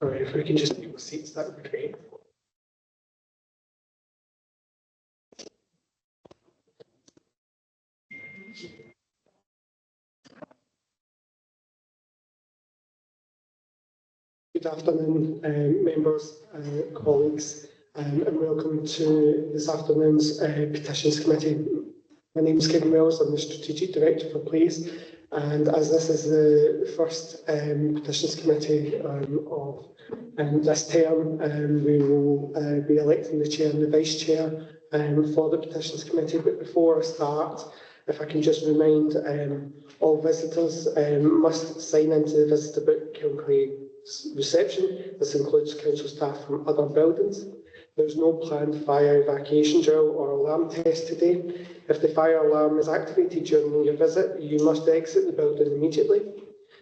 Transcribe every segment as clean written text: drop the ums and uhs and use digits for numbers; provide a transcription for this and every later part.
All right, if we can just take the seats, that would be great. Good afternoon, members, colleagues, and welcome to this afternoon's Petitions Committee. My name is Kevin Wells, I'm the Strategic Director for Plays, and as this is the first Petitions Committee of this term, we will be electing the Chair and the Vice Chair for the Petitions Committee. But before I start, if I can just remind all visitors must sign into the visitor book Kilncraig reception. This includes council staff from other buildings. There's no planned fire evacuation drill or alarm test today. If the fire alarm is activated during your visit, you must exit the building immediately.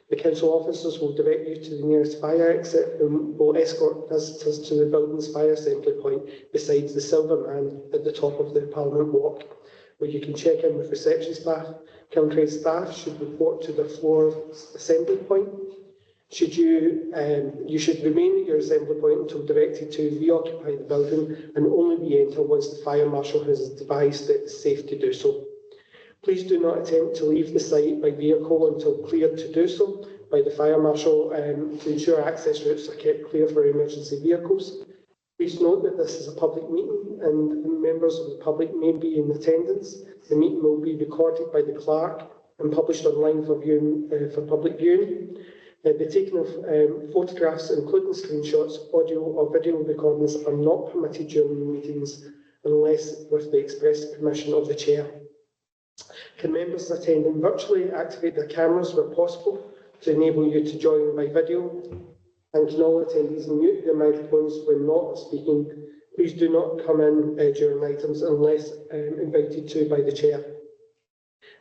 The council officers will direct you to the nearest fire exit and will escort visitors to the building's fire assembly point beside the Silver Man at the top of the Parliament Walk, where you can check in with reception staff. Kilncraig staff should report to the floor assembly point. You should remain at your assembly point until directed to reoccupy the building and only re-enter once the fire marshal has advised that it's safe to do so. Please do not attempt to leave the site by vehicle until cleared to do so by the fire marshal to ensure access routes are kept clear for emergency vehicles. Please note that this is a public meeting and members of the public may be in attendance. The meeting will be recorded by the clerk and published online for public viewing. The taking of photographs, including screenshots, audio or video recordings are not permitted during meetings unless with the express permission of the Chair. Can members attending virtually activate their cameras where possible to enable you to join by video? And can all attendees mute their microphones when not speaking? Please do not come in during items unless invited to by the Chair.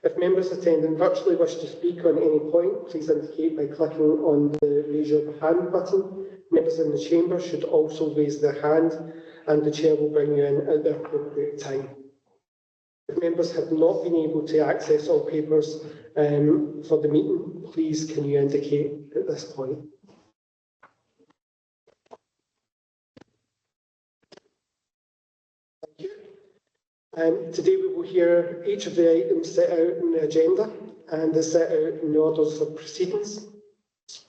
If members attending virtually wish to speak on any point, please indicate by clicking on the raise your hand button. Members in the chamber should also raise their hand and the Chair will bring you in at the appropriate time. If members have not been able to access all papers for the meeting, please can you indicate at this point. Today we will hear each of the items set out in the agenda and is set out in the orders of proceedings.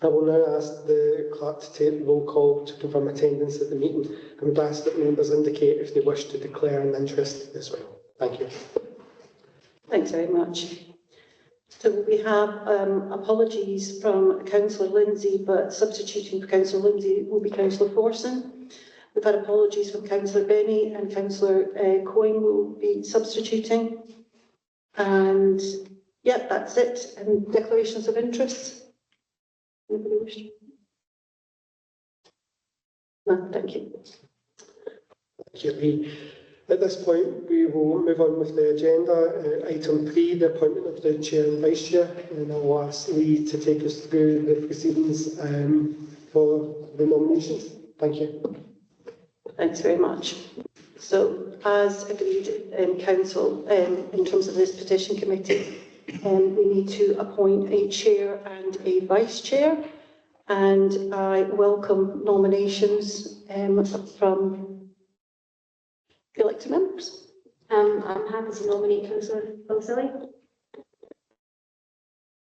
I will now ask the clerk to take the roll call to confirm attendance at the meeting and would ask that members indicate if they wish to declare an interest as well. Thank you. Thanks very much. So we have apologies from Councillor Lindsay, but substituting for Councillor Lindsay will be Councillor Forson. We've had apologies from Councillor Benny and Councillor Coyne will be substituting. And yeah, that's it. And declarations of interest. Anybody wish to? No, thank you. Thank you. At this point, we will move on with the agenda. Item 3, the appointment of the Chair and Vice Chair. And I'll ask Lee to take us through the proceedings for the nominations. Thank you. Thanks very much. So, as agreed in Council, in terms of this petition committee, we need to appoint a chair and a vice chair, and I welcome nominations from the elected members. I'm happy to nominate Councillor Bilsilly.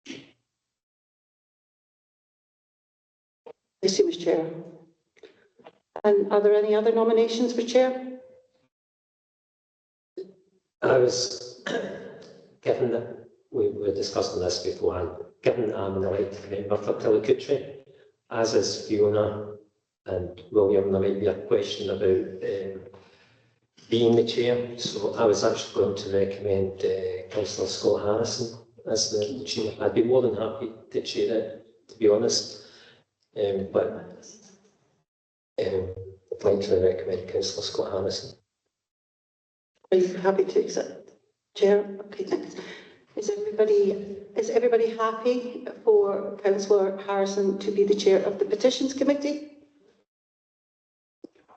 I assume as chair. And are there any other nominations for chair? I was, given that we were discussing this beforehand, given that I'm an elected member for Tillicootree, as is Fiona and William, there might be a question about being the chair. So I was actually going to recommend Councillor Scott Harrison as the chair. I'd be more than happy to chair it, to be honest. I'd like to recommend Councillor Scott Harrison. Are you happy to accept chair? Okay, thanks. Is everybody happy for Councillor Harrison to be the chair of the Petitions Committee?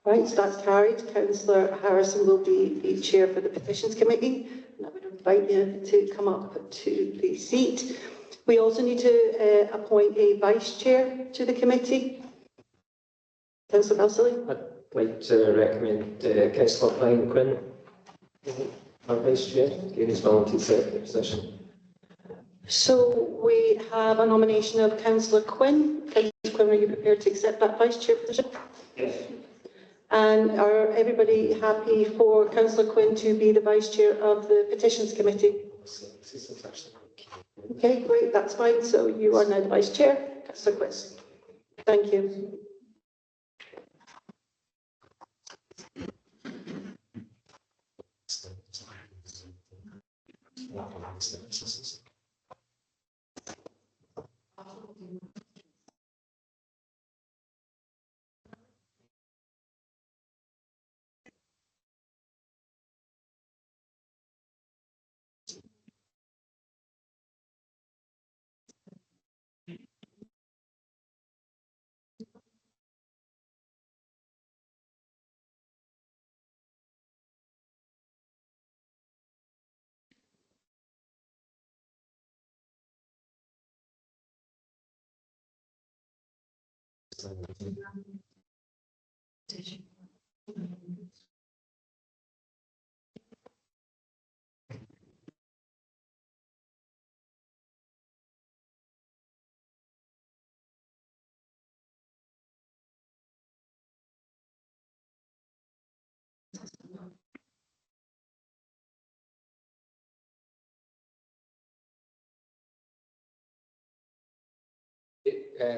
Right, so that's carried. Councillor Harrison will be the chair for the Petitions Committee, and I would invite you to come up to the seat. We also need to appoint a vice chair to the committee. Councillor Balsillie? I'd like to recommend Councillor Brian Quinn, our Vice Chair, again he's willing to accept the position. So we have a nomination of Councillor Quinn. Councillor Quinn, are you prepared to accept that Vice Chair position? Yes. And are everybody happy for Councillor Quinn to be the Vice Chair of the Petitions Committee? Okay, great, that's fine. So you are now the Vice Chair, Councillor Quinn. Thank you.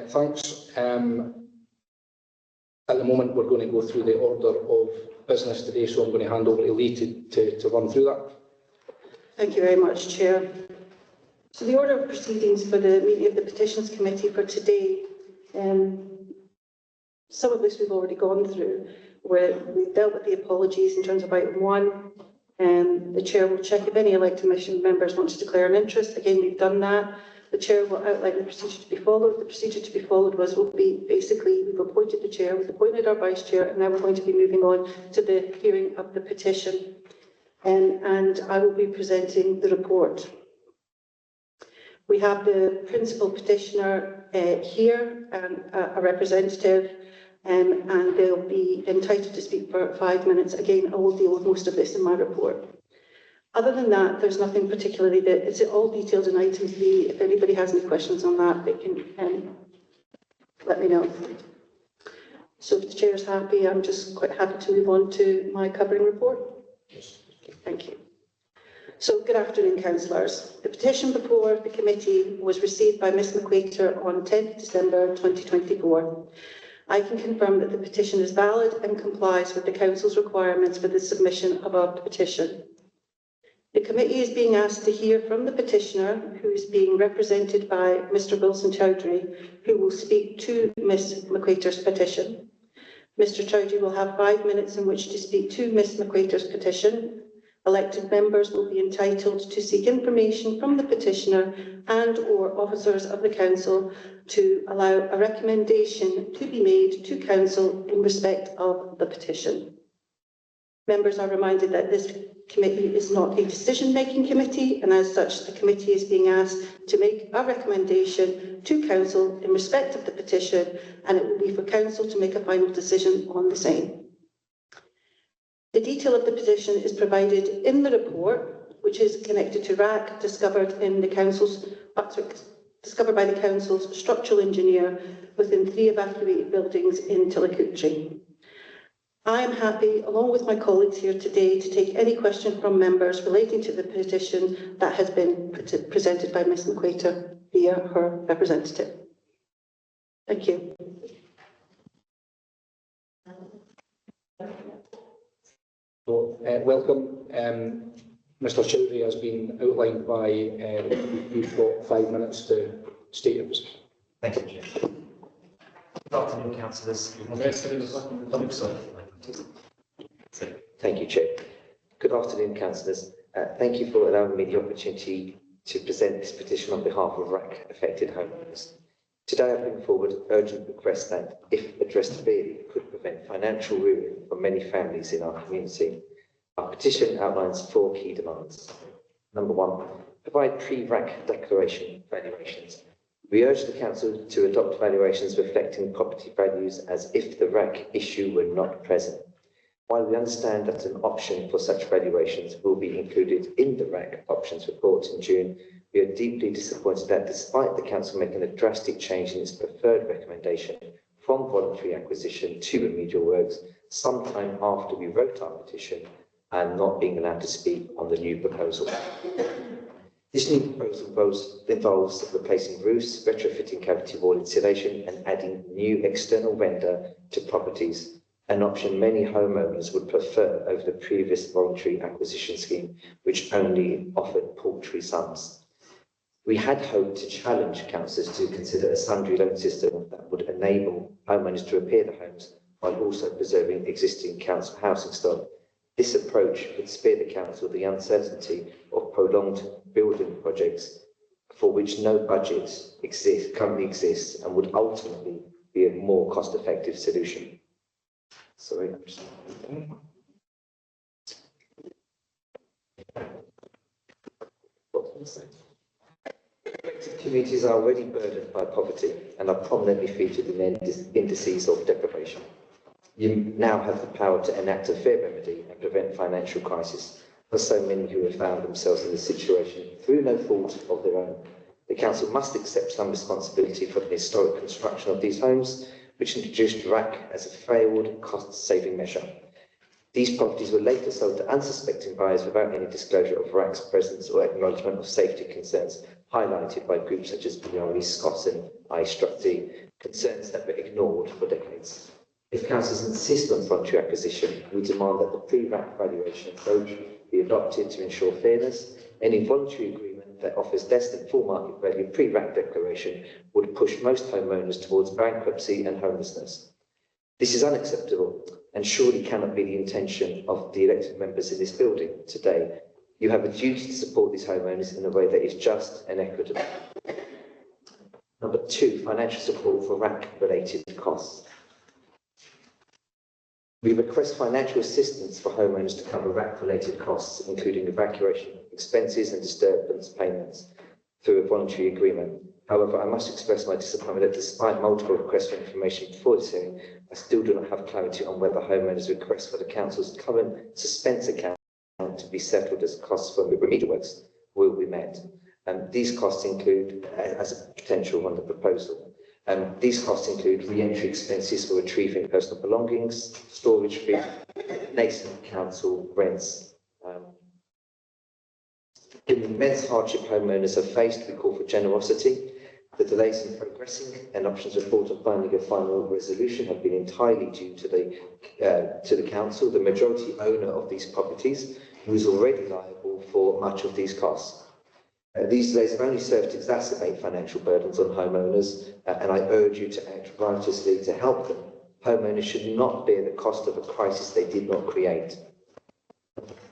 Thanks. At the moment, we're going to go through the order of business today, so I'm going to hand over to Lee to run through that. Thank you very much, Chair. So the order of proceedings for the meeting of the Petitions Committee for today, some of this we've already gone through, where we've dealt with the apologies in terms of item 1. The Chair will check if any elected members want to declare an interest. Again, we've done that. The Chair will outline the procedure to be followed. The procedure to be followed will be basically we've appointed the Chair, we've appointed our Vice Chair, and now we're going to be moving on to the hearing of the petition. And I will be presenting the report. We have the principal petitioner here and a representative, and they'll be entitled to speak for 5 minutes. Again, I will deal with most of this in my report. Other than that, there's nothing particularly that it's all detailed in items B. If anybody has any questions on that, they can let me know. So if the Chair is happy, I'm just quite happy to move on to my covering report. Okay, thank you. So good afternoon, councillors. The petition before the committee was received by Ms McQuater on 10th December 2024. I can confirm that the petition is valid and complies with the council's requirements for the submission of a petition. The committee is being asked to hear from the petitioner, who is being represented by Mr Wilson Chowdhury, who will speak to Ms McQuater's petition. Mr Chowdhury will have 5 minutes in which to speak to Ms McQuater's petition. Elected members will be entitled to seek information from the petitioner and/or officers of the council to allow a recommendation to be made to council in respect of the petition. Members are reminded that this committee is not a decision-making committee, and as such, the committee is being asked to make a recommendation to council in respect of the petition, and it will be for council to make a final decision on the same. The detail of the petition is provided in the report, which is connected to RAC, discovered by the council's structural engineer within 3 evacuated buildings in Tillicoultry. I am happy, along with my colleagues here today, to take any question from members relating to the petition that has been presented by Ms McQuater via her representative. Thank you. So, welcome. Mr Chowdhury has been outlined by you've got 5 minutes to state your position. Thank you, Chair. Good afternoon, councillors. Thank you, Chair. Good afternoon, councillors. Thank you for allowing me the opportunity to present this petition on behalf of RAC affected homeowners. Today I bring forward an urgent request that, if addressed fairly, could prevent financial ruin for many families in our community. Our petition outlines 4 key demands. Number 1, provide pre-RAC declaration valuations We urge the Council to adopt valuations reflecting property values as if the RAC issue were not present. While we understand that an option for such valuations will be included in the RAC options report in June, we are deeply disappointed that despite the Council making a drastic change in its preferred recommendation from voluntary acquisition to remedial works, sometime after we wrote our petition, and not being allowed to speak on the new proposal. This new proposal involves replacing roofs, retrofitting cavity wall insulation, and adding new external render to properties, an option many homeowners would prefer over the previous voluntary acquisition scheme, which only offered paltry sums. We had hoped to challenge councillors to consider a sundry loan system that would enable homeowners to repair the homes while also preserving existing council housing stock. This approach would spare the council the uncertainty of prolonged building projects for which no budget currently exists and would ultimately be a more cost-effective solution. Sorry, I'm just... Affected communities are already burdened by poverty and are prominently featured in indices of deprivation. You now have the power to enact a fair remedy and prevent financial crisis for so many who have found themselves in this situation through no fault of their own. The council must accept some responsibility for the historic construction of these homes, which introduced RAC as a failed cost-saving measure. These properties were later sold to unsuspecting buyers without any disclosure of RAC's presence or acknowledgement of safety concerns, highlighted by groups such as Bignori, Scotton, I-Structy, concerns that were ignored for decades. If councils insist on voluntary acquisition, we demand that the pre-RAC valuation approach be adopted to ensure fairness. Any voluntary agreement that offers less than full market value pre-RAC declaration would push most homeowners towards bankruptcy and homelessness. This is unacceptable and surely cannot be the intention of the elected members in this building today. You have a duty to support these homeowners in a way that is just and equitable. Number 2, financial support for RAC-related costs. We request financial assistance for homeowners to cover RAC-related costs, including evacuation expenses and disturbance payments, through a voluntary agreement. However, I must express my disappointment that despite multiple requests for information before this hearing, I still do not have clarity on whether homeowners' request for the council's current suspense account to be settled as costs for remedial works will be met. These costs include, as a potential on the proposal, these costs include re-entry expenses for retrieving personal belongings, storage fee, nascent council rents. Given the immense hardship homeowners have faced, we call for generosity. The delays in progressing an options report and finding a final resolution have been entirely due to the council, the majority owner of these properties, who is already liable for much of these costs. These delays have only served to exacerbate financial burdens on homeowners, and I urge you to act righteously to help them. Homeowners should not bear the cost of a crisis they did not create.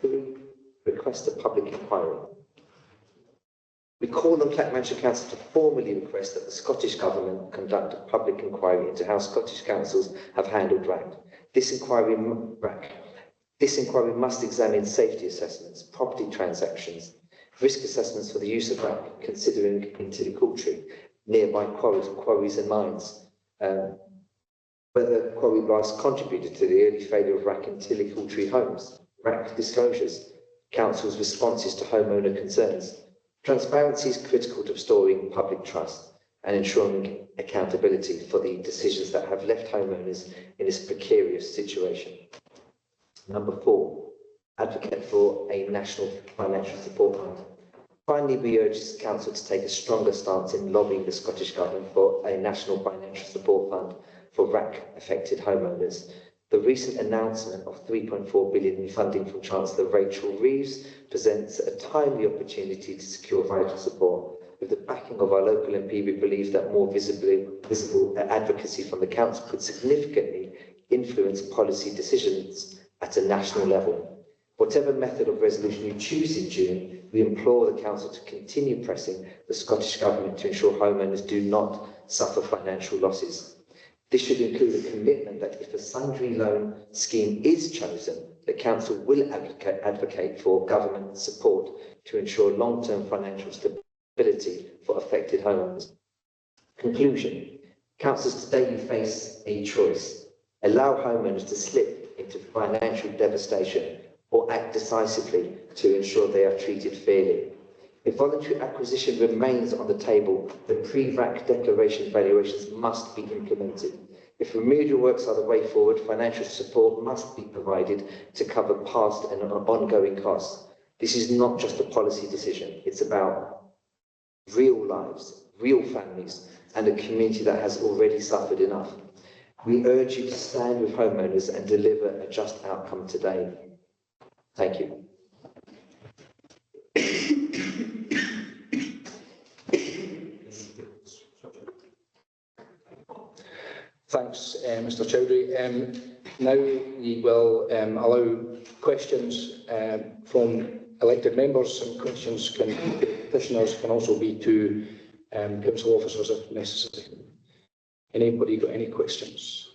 3, request a public inquiry. We call on Clackmannshire Council to formally request that the Scottish Government conduct a public inquiry into how Scottish councils have handled RAC. This inquiry must examine safety assessments, property transactions, risk assessments for the use of RAC, considering Intillicoultry, nearby quarries and mines, whether quarry blasts contributed to the early failure of RAC in Intillicoultry homes, RAC disclosures, council's responses to homeowner concerns. Transparency is critical to restoring public trust and ensuring accountability for the decisions that have left homeowners in this precarious situation. Number 4, advocate for a national financial support fund. Finally, we urge the council to take a stronger stance in lobbying the Scottish Government for a national financial support fund for RAC-affected homeowners. The recent announcement of 3.4 billion in funding from Chancellor Rachel Reeves presents a timely opportunity to secure vital support. With the backing of our local MP, we believe that more visible advocacy from the council could significantly influence policy decisions at a national level. Whatever method of resolution you choose in June, we implore the council to continue pressing the Scottish Government to ensure homeowners do not suffer financial losses. This should include a commitment that if a sundry loan scheme is chosen, the council will advocate for government support to ensure long-term financial stability for affected homeowners. Conclusion. Councillors, today you face a choice. Allow homeowners to slip into financial devastation or act decisively to ensure they are treated fairly. If voluntary acquisition remains on the table, the pre-RAC declaration valuations must be implemented. If remedial works are the way forward, financial support must be provided to cover past and ongoing costs. This is not just a policy decision. It's about real lives, real families, and a community that has already suffered enough. We urge you to stand with homeowners and deliver a just outcome today. Thank you. Thanks, Mr Chowdhury. Now we will allow questions from elected members, and questions can petitioners can also be to council officers if necessary. Anybody got any questions?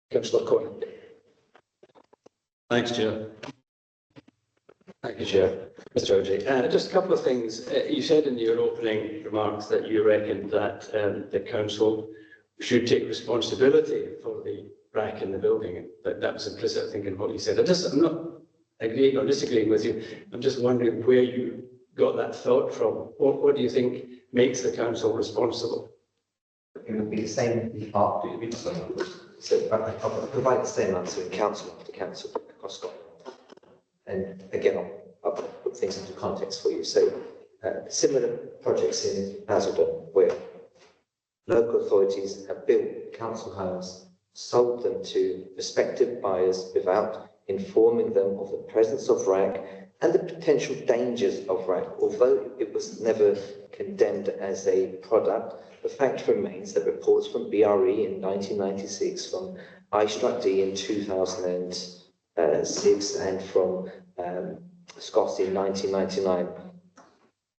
Councillor Coyne. Thanks, Chair. Thank you, Chair. Mr. Chowdhury. Just a couple of things. You said in your opening remarks that you reckoned that the council should take responsibility for the RAC in the building. That was implicit, I think, in what you said. I'm not agreeing or disagreeing with you. I'm just wondering where you got that thought from. What do you think makes the council responsible? It would be the same so I'll provide the same answer in council after council across Scotland. And again, I'll put things into context for you. So similar projects in Basildon where local authorities have built council homes, sold them to prospective buyers without informing them of the presence of RAC and the potential dangers of RAC. Although it was never condemned as a product, the fact remains that reports from BRE in 1996, from iStruct in 2006, and from Scott in 1999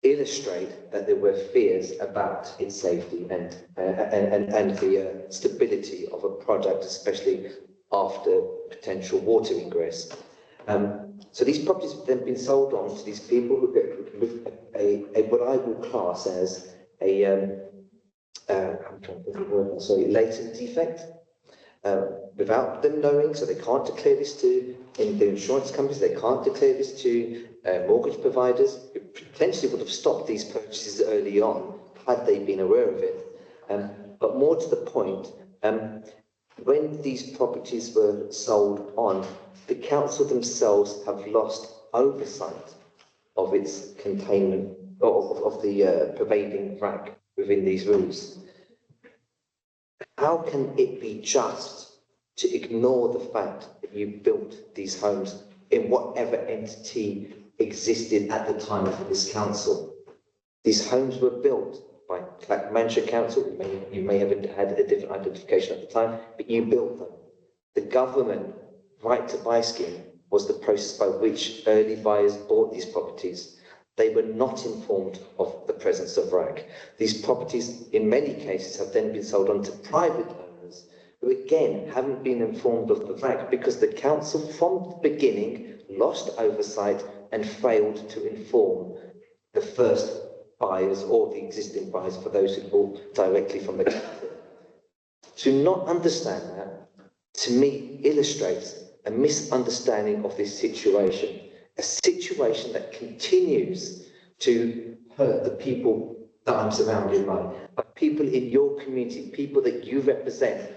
illustrate that there were fears about its safety and the stability of a product, especially after potential water ingress. So these properties have then been sold on to these people with what I will class as a latent defect, without them knowing, so they can't declare this to the insurance companies, they can't declare this to mortgage providers, who potentially would have stopped these purchases early on had they been aware of it. But more to the point, when these properties were sold on, the council themselves have lost oversight of its containment, of the pervading RAC within these rooms. How can it be just to ignore the fact that you built these homes in whatever entity existed at the time of this council? These homes were built by Clackmannshire Council. You may have had a different identification at the time, but you built them. The government right to buy scheme was the process by which early buyers bought these properties. They were not informed of the presence of RAC. These properties, in many cases, have then been sold on to private owners, who again haven't been informed of the RAC because the council from the beginning lost oversight and failed to inform the first buyers or the existing buyers, for those who bought directly from the council. To not understand that, to me, illustrates a misunderstanding of this situation, a situation that continues to hurt the people that I'm surrounded by, but people in your community, people that you represent.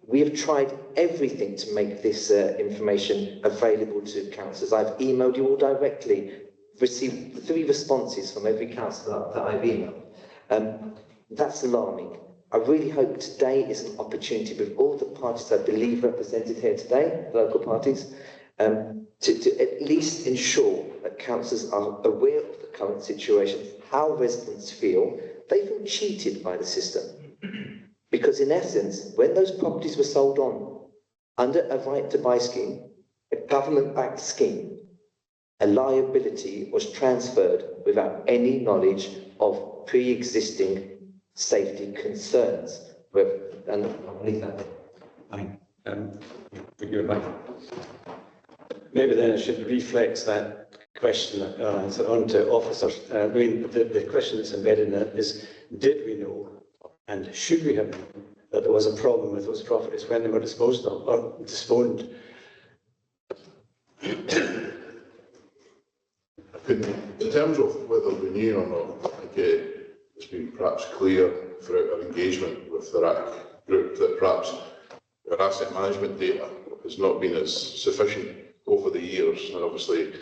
We have tried everything to make this information available to councillors. I've emailed you all directly, received 3 responses from every councillor that I've emailed. That's alarming. I really hope today is an opportunity with all the parties I believe represented here today, local parties, to at least ensure that councillors are aware of the current situation, how residents feel. They feel cheated by the system. Because in essence, when those properties were sold on under a right to buy scheme, a government-backed scheme, a liability was transferred without any knowledge of pre-existing safety concerns. And I'll leave that there. Fine. Maybe then it should reflect that question answer on to officers. I mean, the question that's embedded in it is, did we know and should we have known that there was a problem with those properties when they were disposed of or disposed? In terms of whether we knew or not, I think it's been perhaps clear throughout our engagement with the RAC group that perhaps our asset management data has not been as sufficient over the years. And obviously,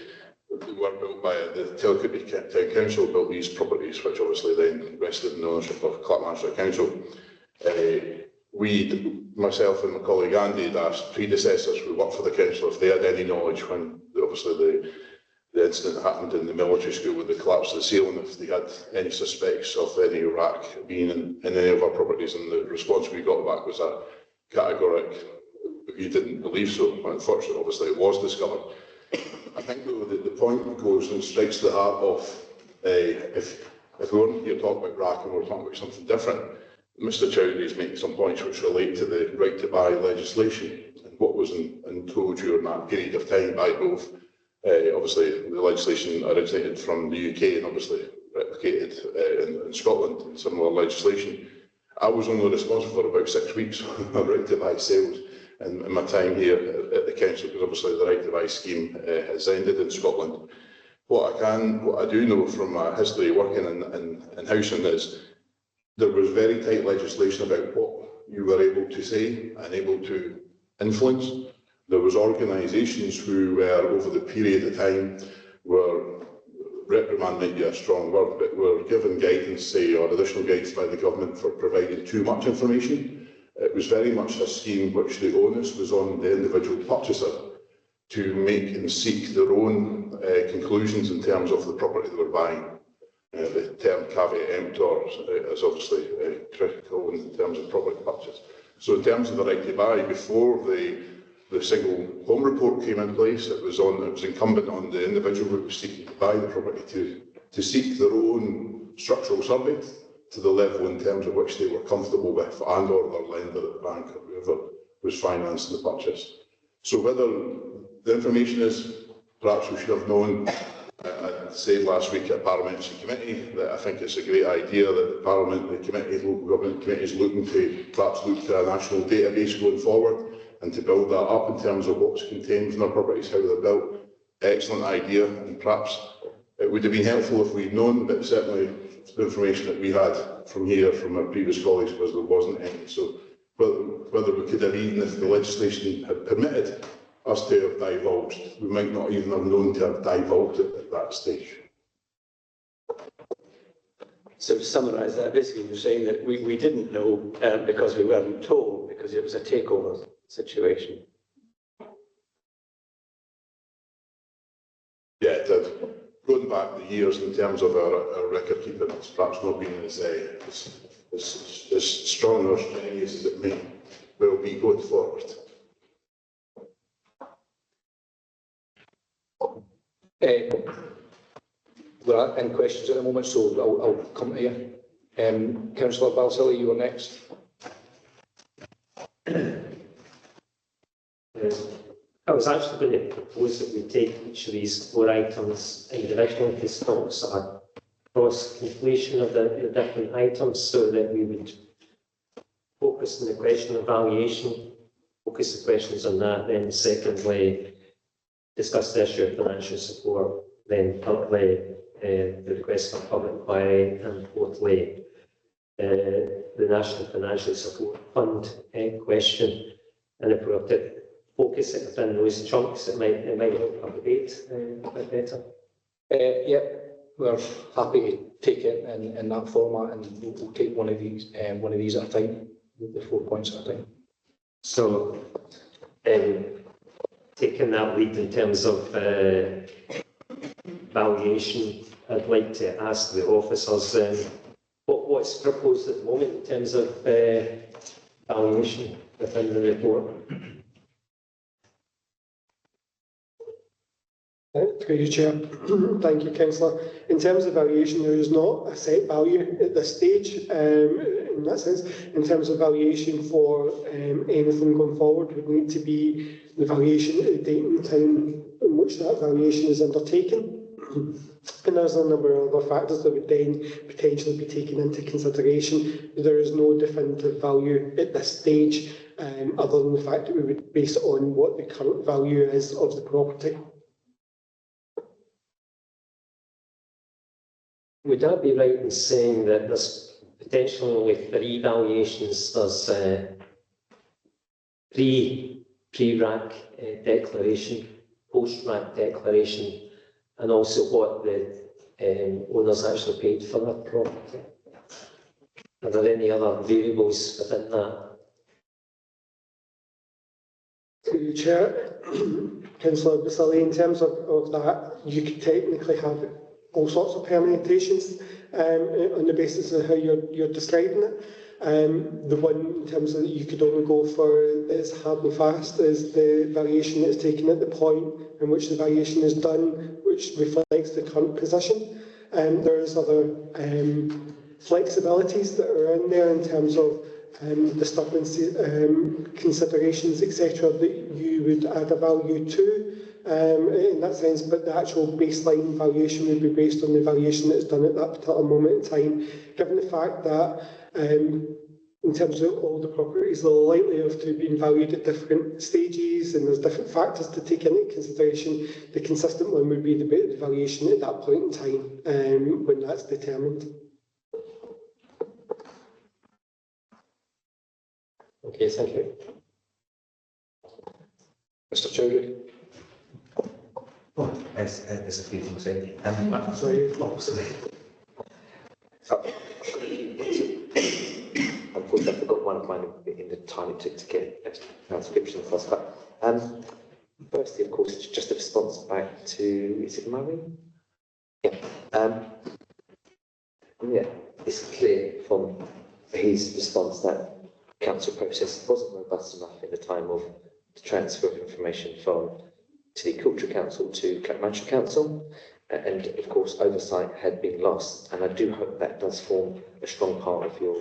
they were built by the Telcote Town Council, built these properties, which obviously then rested in the ownership of Clackmannshire Council. Myself and my colleague Andy had asked predecessors who worked for the council if they had any knowledge when obviously the incident happened in the military school with the collapse of the ceiling, if they had any suspects of any RAC being in any of our properties, and the response we got back was a categoric, you didn't believe so. Unfortunately, obviously it was discovered. I think though that the point goes and strikes the heart of, if we weren't here talking about RAC and we were talking about something different, Mr Chowdhury is making some points which relate to the right to buy legislation and what was told during that period of time by both. Obviously, the legislation originated from the UK and obviously replicated in Scotland and similar legislation. I was only responsible for about 6 weeks of right to buy sales in my time here at the council, because obviously the right to buy scheme has ended in Scotland. What I do know from my history working in housing is there was very tight legislation about what you were able to say and able to influence. There was organisations who were, over the period of time, were reprimand might be a strong word, but were given guidance, say, or additional guidance by the government for providing too much information. It was very much a scheme which the onus was on the individual purchaser to make and seek their own conclusions in terms of the property they were buying. The term caveat emptor is obviously critical in terms of property purchase. So in terms of the right to buy, before the single home report came in place, it was incumbent on the individual who was seeking to buy the property to seek their own structural survey to the level in terms of which they were comfortable with, and or their lender at the bank or whoever was financing the purchase. So whether the information is, perhaps we should have known. I said last week at Parliamentary Committee that I think it's a great idea that the Parliamentary Committee, local government committee, is looking to perhaps look to a national database going forward and to build that up in terms of what's contained in our properties, how they're built. Excellent idea, and perhaps it would have been helpful if we'd known, but certainly the information that we had from here, from our previous colleagues, was there wasn't any. So whether we could have, even if the legislation had permitted us to have divulged, we might not even have known to have divulged it at that stage. So to summarise that, basically you're saying that we didn't know because we weren't told, because it was a takeover situation. Yeah, it did. Going back the years in terms of our record keeping, it's perhaps not been as strong or strenuous as it may well be going forward. We're in questions at the moment, so I'll come to you. Councillor Balsillie, you were next. I was actually going to propose that we take each of these 4 items individually to stop sort of cross-completion of the different items, so that we would focus on the question of valuation, focus the questions on that, then secondly, discuss the issue of financial support, then thirdly, the request for public inquiry, and fourthly, the National Financial Support Fund question. And if we were to focus it within those chunks, it might help our debate a bit better. Yeah, we're happy to take it in that format, and we'll take one of these at a time, the 4 points at a time. So, taking that lead in terms of valuation, I'd like to ask the officers what's proposed at the moment in terms of valuation within the report. Through you, Chair. Thank you, Councillor. In terms of valuation, there is not a set value at this stage. In that sense, in terms of valuation for anything going forward, would need to be the valuation at the date and time in which that valuation is undertaken. And there's a number of other factors that would then potentially be taken into consideration. There is no definitive value at this stage, other than the fact that we would base it on what the current value is of the property. Would I be right in saying that there's potentially only 3 valuations? There's pre-RAC declaration, post-RAC declaration, and also what the owners actually paid for their property. Are there any other variables within that? To the Chair, Councillor Basili, in terms of that, you could technically have all sorts of permutations on the basis of how you're describing it. The one in terms of that you could only go for is hard and fast is the valuation that's taken at the point in which the valuation is done, which reflects the current position. There's other flexibilities that are in there in terms of disturbance considerations, etc., that you would add a value to in that sense, but the actual baseline valuation would be based on the valuation that's done at that particular moment in time, given the fact that in terms of all the properties, they're likely to have been valued at different stages and there's different factors to take into consideration. The consistent one would be the valuation at that point in time when that's determined. Okay, thank you. Mr. Chowdhury. There's a few things in. Sorry. Unfortunately, I forgot one of mine in the time it took to get transcription first. But firstly, of course, just a response back to, is it Murray? Yeah. Yeah, it's clear from his response that council process wasn't robust enough in the time of the transfer of information from to the Culture Council to Clackmannshire Council, and of course oversight had been lost, and I do hope that does form a strong part of your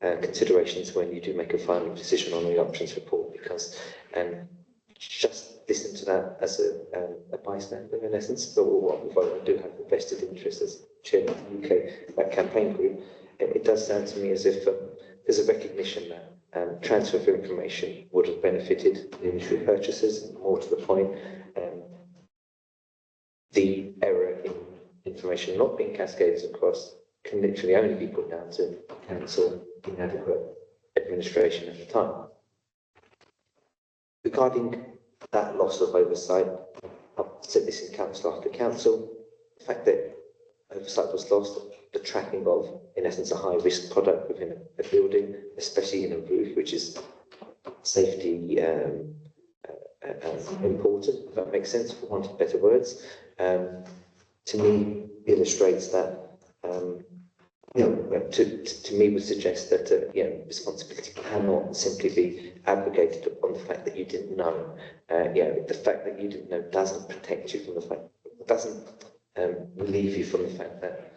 considerations when you do make a final decision on the options report, because just listen to that as a bystander in essence, but although I do have a vested interest as chairman of the UK campaign group, it does sound to me as if there's a recognition that transfer of information would have benefited the initial purchasers, and more to the point, the error in information not being cascaded across can literally only be put down to council inadequate administration at the time. Regarding that loss of oversight, I've said this in council after council, the fact that oversight was lost, the tracking of, in essence, a high-risk product within a building, especially in a roof, which is safety important, if that makes sense, for want of better words, to me illustrates that, to me would suggest that, responsibility cannot simply be abrogated on the fact that you didn't know. The fact that you didn't know doesn't protect you from the fact, doesn't relieve you from the fact that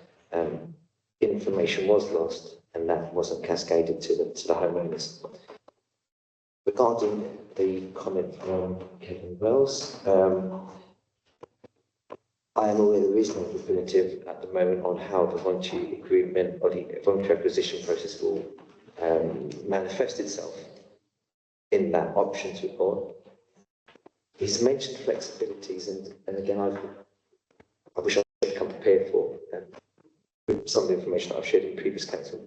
information was lost and that wasn't cascaded to the homeowners. Regarding the comment from Kevin Wells, I am aware there is no definitive at the moment on how the voluntary agreement or the voluntary acquisition process will manifest itself in that options report. He's mentioned flexibilities, and again, I wish I had come prepared for some of the information that I've shared in previous council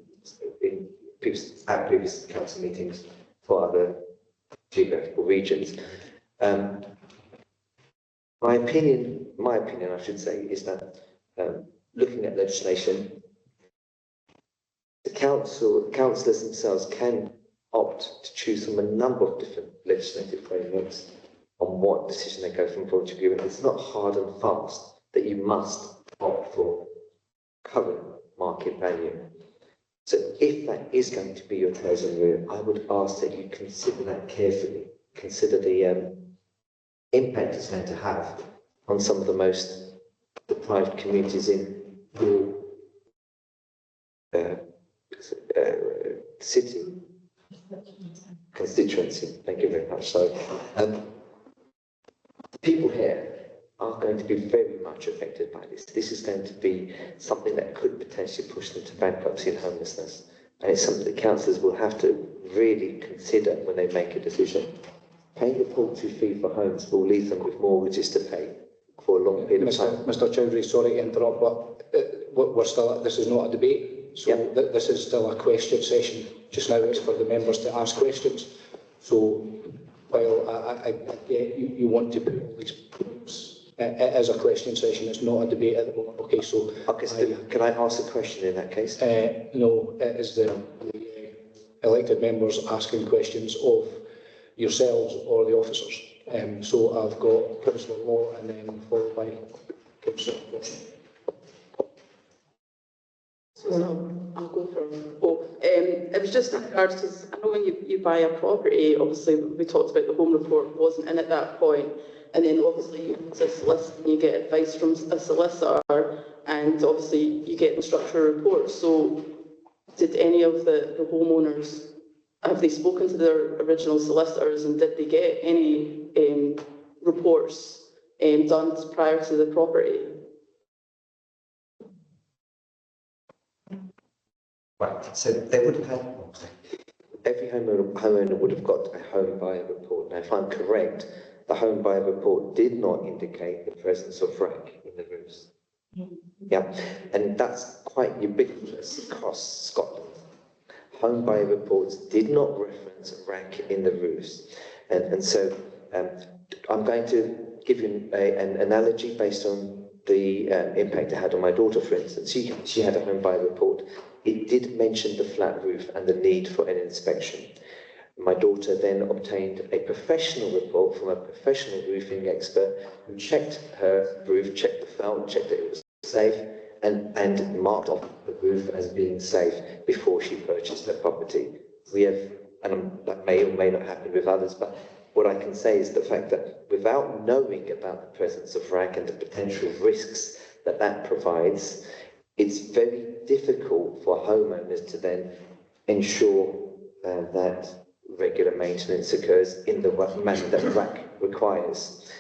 council meetings for other geographical regions. My opinion, I should say, is that looking at legislation, the councillors themselves can opt to choose from a number of different legislative frameworks on what decision they go from voluntary agreement. It's not hard and fast that you must opt for current market value. So if that is going to be your chosen route, I would ask that you consider that carefully. Consider the impact it's going to have on some of the most deprived communities in your city, constituency. Thank you very much. So, the people here are going to be very much affected by this. This is going to be something that could potentially push them to bankruptcy and homelessness. And it's something that councillors will have to really consider when they make a decision. Paying a paltry fee for homes will leave them with mortgages to pay for a long period of time. Mr. Chowdhury, sorry to interrupt, but we're still, this is not a debate, so this is still a question session. Just now it's for the members to ask questions. So while I get you want to put all these points as a question session, it's not a debate at the moment. Okay, so can I ask a question in that case? No, it is the elected members asking questions of yourselves or the officers. So I've got Councillor Law and then followed by Councillor Wilson. I'll go for it was just in regards, because I know when you buy a property, obviously we talked about the home report wasn't in at that point, and then obviously you go to a solicitor and you get advice from a solicitor, and obviously you get the structural report. So did any of the homeowners, have they spoken to their original solicitors, and did they get any reports done prior to the property? Right, so they would have had, every homeowner would have got a home buyer report. Now, if I'm correct, the home buyer report did not indicate the presence of wreck in the roofs. Yeah, and that's quite ubiquitous across Scotland. Home buyer reports did not reference wreck in the roofs. And so I'm going to give you an analogy based on the impact it had on my daughter, for instance. She had a home buyer report. It did mention the flat roof and the need for an inspection. My daughter then obtained a professional report from a professional roofing expert who checked her roof, checked the felt, checked that it was safe, and marked off the roof as being safe before she purchased her property. We have, and that may or may not happen with others, but what I can say is the fact that without knowing about the presence of wreck and the potential risks that that provides, it's very difficult for homeowners to then ensure that regular maintenance occurs in the manner that RAC requires.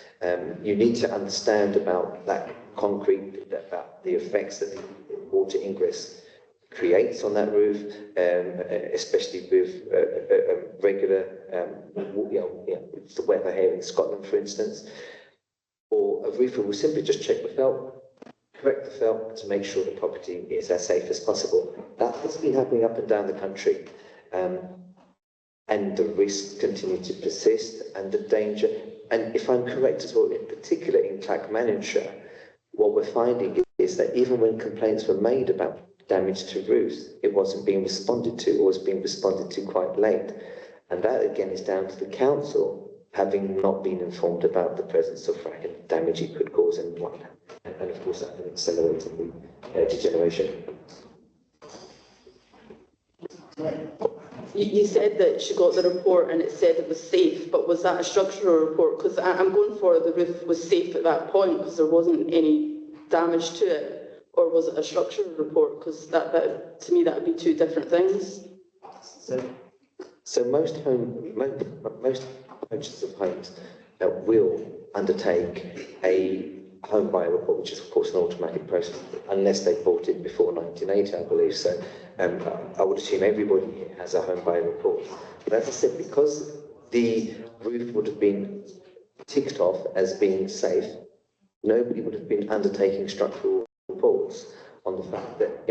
You need to understand about that concrete, about the effects that the water ingress creates on that roof, especially with regular, the weather here in Scotland, for instance. Or a roofer will simply just check the felt, correct the felt to make sure the property is as safe as possible. That has been happening up and down the country. And the risks continue to persist, and the danger, and if I'm correct as well, in particular in Clackmannanshire, what we're finding is that even when complaints were made about damage to roofs, it wasn't being responded to, or was being responded to quite late. And that again is down to the council having not been informed about the presence of wreck and damage it could cause and what. And of course that can accelerate the degeneration. You said that she got the report and it said it was safe, but was that a structural report? Because I'm going for the roof was safe at that point because there wasn't any damage to it, or was it a structural report? Because that to me that would be two different things. So most purchasers of homes will undertake a home buyer report, which is of course an automatic process, unless they bought it before 1980, I believe. So I would assume everybody here has a home buyer report. But as I said, because the roof would have been ticked off as being safe, nobody would have been undertaking structural reports on the fact that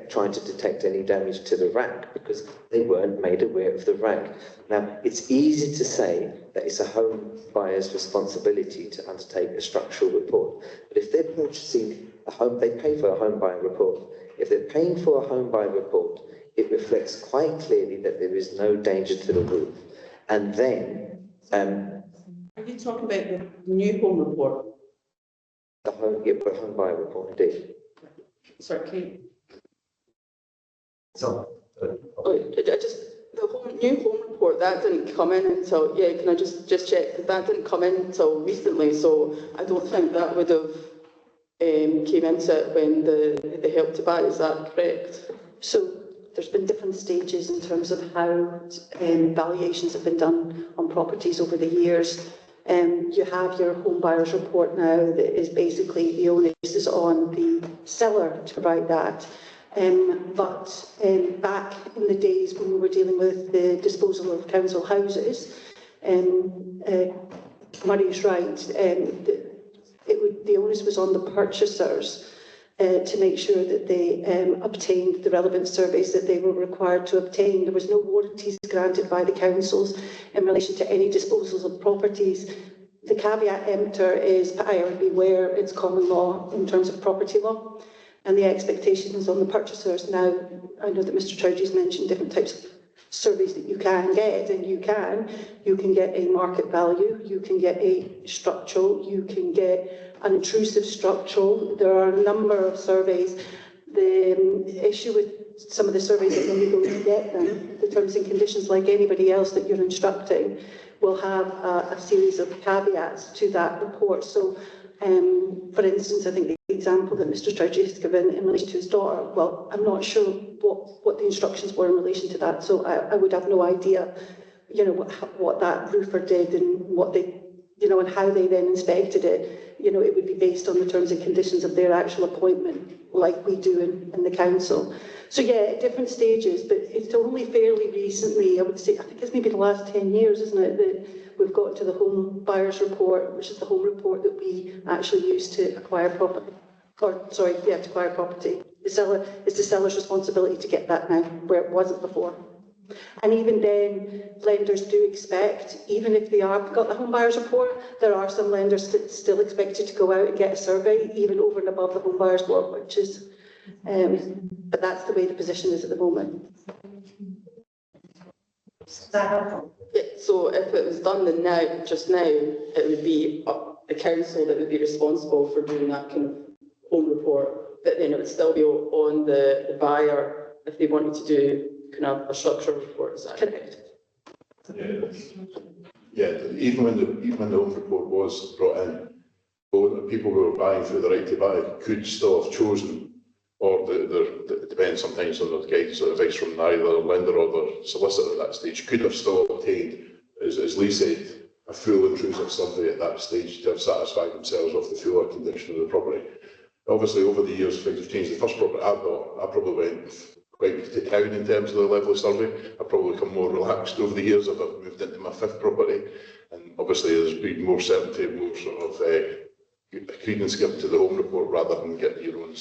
trying to detect any damage to the rack, because they weren't made aware of the rack. Now, it's easy to say that it's a home buyer's responsibility to undertake a structural report, but if they're purchasing a home, they pay for a home buyer report. If they're paying for a home buyer report, it reflects quite clearly that there is no danger to the roof. And then, are you talking about the new home report? The home buyer report, indeed. Sorry, can you... So, the new home report, that didn't come in until, can I just check, because that didn't come in until recently, so I don't think that would have came into it when the Help to Buy, is that correct? So there's been different stages in terms of how valuations have been done on properties over the years. You have your home buyers report now that is basically the onus is on the seller to provide that. But back in the days when we were dealing with the disposal of council houses, Murray's right, the onus was on the purchasers to make sure that they obtained the relevant surveys that they were required to obtain. There was no warranties granted by the councils in relation to any disposals of properties. The caveat emptor is buyer beware, it's common law in terms of property law, and the expectations on the purchasers. Now, I know that Mr. Chowdhury's mentioned different types of surveys that you can get, and you can get a market value, you can get a structural, you can get an intrusive structural. There are a number of surveys. The issue with some of the surveys that when you go to get them, the terms and conditions, like anybody else that you're instructing, will have a series of caveats to that report. So, for instance, I think the example that Mr. Chowdhury has given in relation to his daughter, well, I'm not sure what the instructions were in relation to that, so I would have no idea, you know, what that roofer did and what they, you know, and how they then inspected it. You know, it would be based on the terms and conditions of their actual appointment, like we do in the council. So yeah, at different stages, but it's only fairly recently, I would say, I think it's maybe the last 10 years, isn't it, that we've got to the home buyers report, which is the home report that we actually use to acquire property. To acquire property. It's the seller's responsibility to get that now, where it wasn't before. And even then, lenders do expect, even if they are got the home buyers report, there are some lenders that still expected to go out and get a survey, even over and above the home buyers report, which is, but that's the way the position is at the moment. Is that helpful? Yeah, so if it was done just now, it would be the council that would be responsible for doing that kind of home report, but then it would still be on the buyer if they wanted to do kind of a structural report. Is that correct? Yeah, even when the home report was brought in, people who were buying through the right to buy could still have chosen, or it depends sometimes on the guidance or advice from either the lender or the solicitor at that stage, could have still obtained, as Lee said, a full intrusive survey at that stage to have satisfied themselves of the fuller condition of the property. Obviously, over the years, things have changed. The first property I bought, I probably went quite to town in terms of the level of survey. I've probably become more relaxed over the years as I've moved into my fifth property. And obviously, there's been more certainty, more sort of credence given to the home report rather than getting your own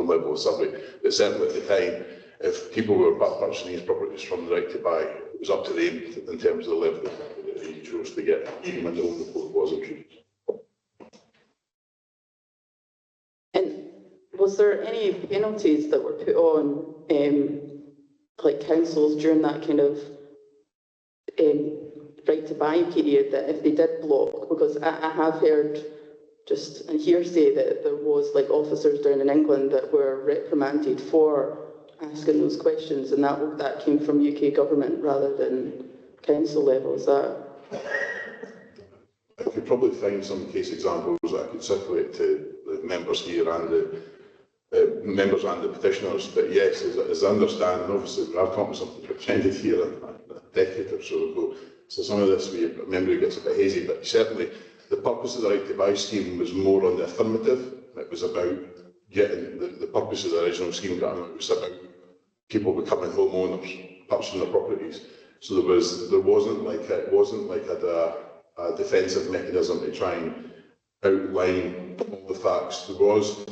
level of survey. But certainly at the time, if people were purchasing these properties from the right to buy, it was up to them in terms of the level that they chose to get, even when the home report was introduced. Was there any penalties that were put on, like councils during that kind of right to buy period, that if they did block? Because I have heard just in hearsay that there was like officers down in England that were reprimanded for asking those questions, and that came from UK government rather than council level. Is that? I could probably find some case examples that I could circulate to the members here and the members and the petitioners, but yes, as I understand, and obviously I've come to something presented here a decade or so ago, so some of this memory gets a bit hazy, but certainly the purpose of the right to buy scheme was more on the affirmative. It was about getting the purpose of the original scheme, it was about people becoming homeowners, purchasing their properties. So there wasn't like a defensive mechanism to try and outline all the facts. There was.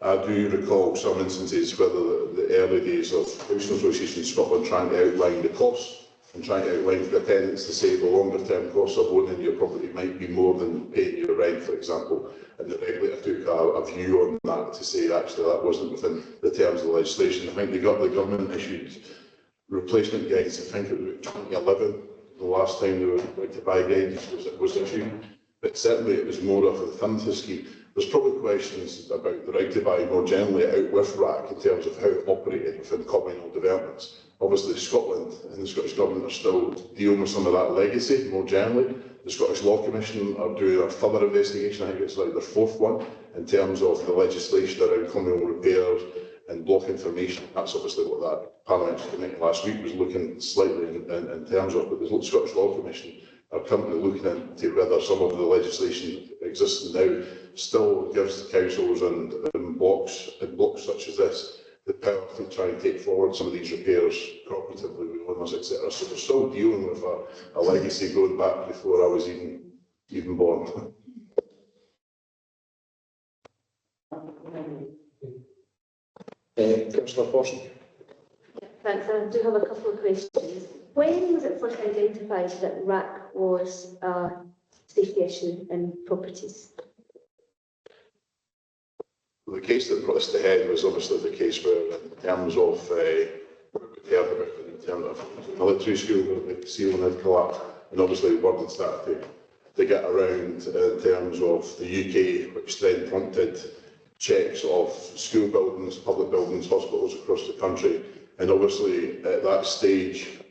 I do recall some instances where the early days of Housing Association in Scotland trying to outline the costs and trying to outline for the tenants to say the longer term costs of owning your property might be more than paying your rent, for example. And the regulator took a view on that to say actually that wasn't within the terms of the legislation. I think the government issued replacement guidance, I think it was 2011, the last time the right to buy guidance was issued. But certainly it was more of an affirmative scheme. There's probably questions about the right to buy more generally out with RAC in terms of how it operated within communal developments. Obviously Scotland and the Scottish Government are still dealing with some of that legacy more generally. The Scottish Law Commission are doing a further investigation, I think it's like their fourth one, in terms of the legislation around communal repairs and block information. That's obviously what that Parliamentary Committee last week was looking slightly in terms of, but the Scottish Law Commission are currently looking into whether some of the legislation existing now still gives the councils and blocks such as this the power to try and take forward some of these repairs cooperatively with owners, etc. So we're still dealing with a legacy going back before I was even born. Councillor Forson. Thanks. I do have a couple of questions. When was it first identified that RAC was a safety issue in properties? The case that brought us to head was obviously the case where, in terms of what we heard about in terms of military school, where the ceiling had collapsed, and obviously word started to get around in terms of the UK, which then prompted checks of school buildings, public buildings, hospitals across the country. And obviously at that stage,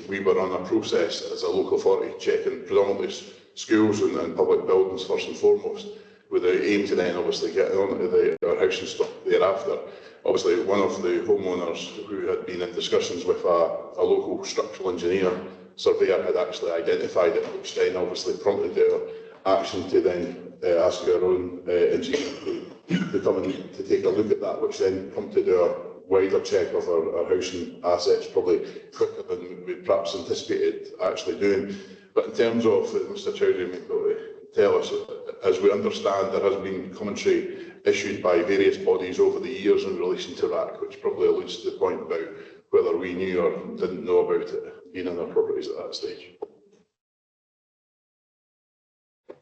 we were on a process as a local authority checking predominantly schools and public buildings first and foremost, with the aim to then obviously get onto our housing stock thereafter. Obviously, one of the homeowners who had been in discussions with a local structural engineer surveyor had actually identified it, which then obviously prompted our action to then ask our own engineer to come and to take a look at that, which then prompted our wider check of our housing assets, probably quicker than we perhaps anticipated actually doing. But in terms of, Mr Chowdhury may be able to tell us, as we understand, there has been commentary issued by various bodies over the years in relation to RAC, which probably alludes to the point about whether we knew or didn't know about it being in our properties at that stage.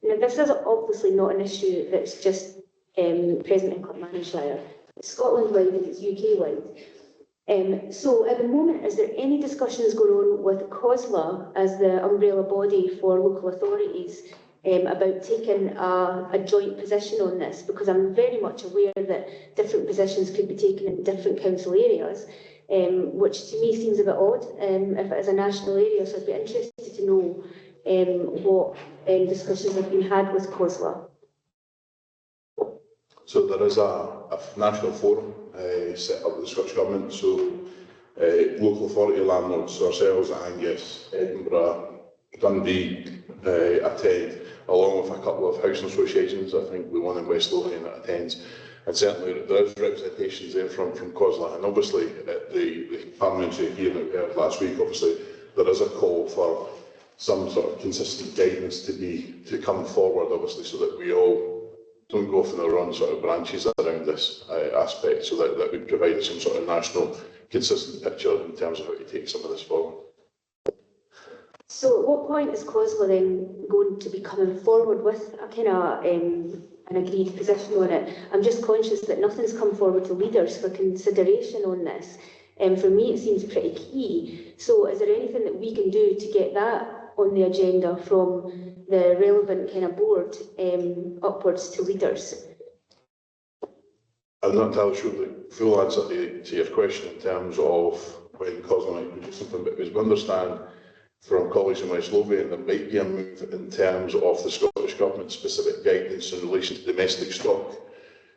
Now, this is obviously not an issue that's just present in Clackmannanshire. It's Scotland-wide and it's UK-wide. So at the moment, is there any discussions going on with COSLA as the umbrella body for local authorities about taking a joint position on this? Because I'm very much aware that different positions could be taken in different council areas, which to me seems a bit odd if it is a national area. So I'd be interested to know what discussions have been had with COSLA. So there is a national forum set up with the Scottish Government, so local authority landlords, ourselves, Angus, Edinburgh, Dundee attend, along with a couple of housing associations. I think the one in West Lothian that attends, and certainly there is representations there from COSLA, and obviously at the parliamentary hearing that we had last week, obviously there is a call for some sort of consistent guidance to come forward, obviously, so that we all don't go off in our own sort of branches around this aspect, so that would provide some sort of national consistent picture in terms of how to take some of this forward. So at what point is COSLA then going to be coming forward with a kind of an agreed position on it? I'm just conscious that nothing's come forward to leaders for consideration on this. For me, it seems pretty key. So is there anything that we can do to get that on the agenda from the relevant kind of board upwards to leaders? I'm not entirely sure the full answer to your question in terms of when COSLA might produce something, but as we understand from colleagues in West Lothian, there might be a move in terms of the Scottish Government specific guidance in relation to domestic stock,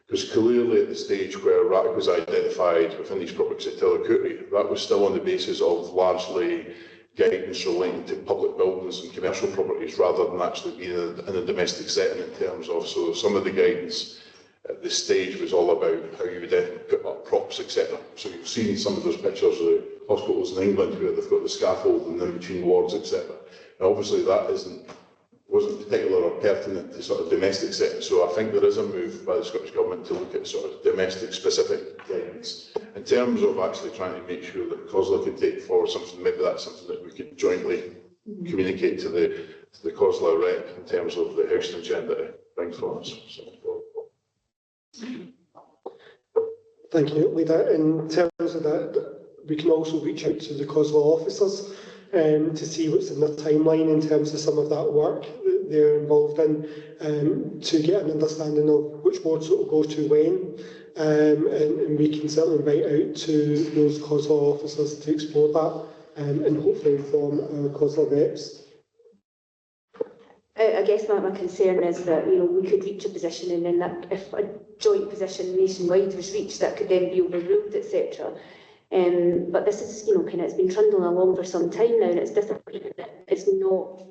because clearly at the stage where RAC was identified within these properties at Tillicoultry, that was still on the basis of largely guidance relating to public buildings and commercial properties rather than actually being in a domestic setting in terms of, so some of the guidance at this stage was all about how you would then put up props, etc. So you've seen some of those pictures of the hospitals in England where they've got the scaffold and in between wards, etc. And obviously that wasn't particular or pertinent to sort of domestic settings. So I think there is a move by the Scottish Government to look at sort of domestic specific guidance. In terms of actually trying to make sure that COSLA could take forward something, maybe that's something that we could jointly communicate to the COSLA rep in terms of the housing agenda to bring for us. Thank you, Leader. In terms of that, we can also reach out to the COSLA officers to see what's in the timeline in terms of some of that work that they're involved in, to get an understanding of which wards it will go to when, and we can certainly invite out to those COSLA officers to explore that and hopefully inform our COSLA reps. I guess my concern is that we could reach a position, and then that if a joint position nationwide was reached, that could then be overruled, etc. But this is kind of it's been trundling along for some time now, and it's disappointing that it's not,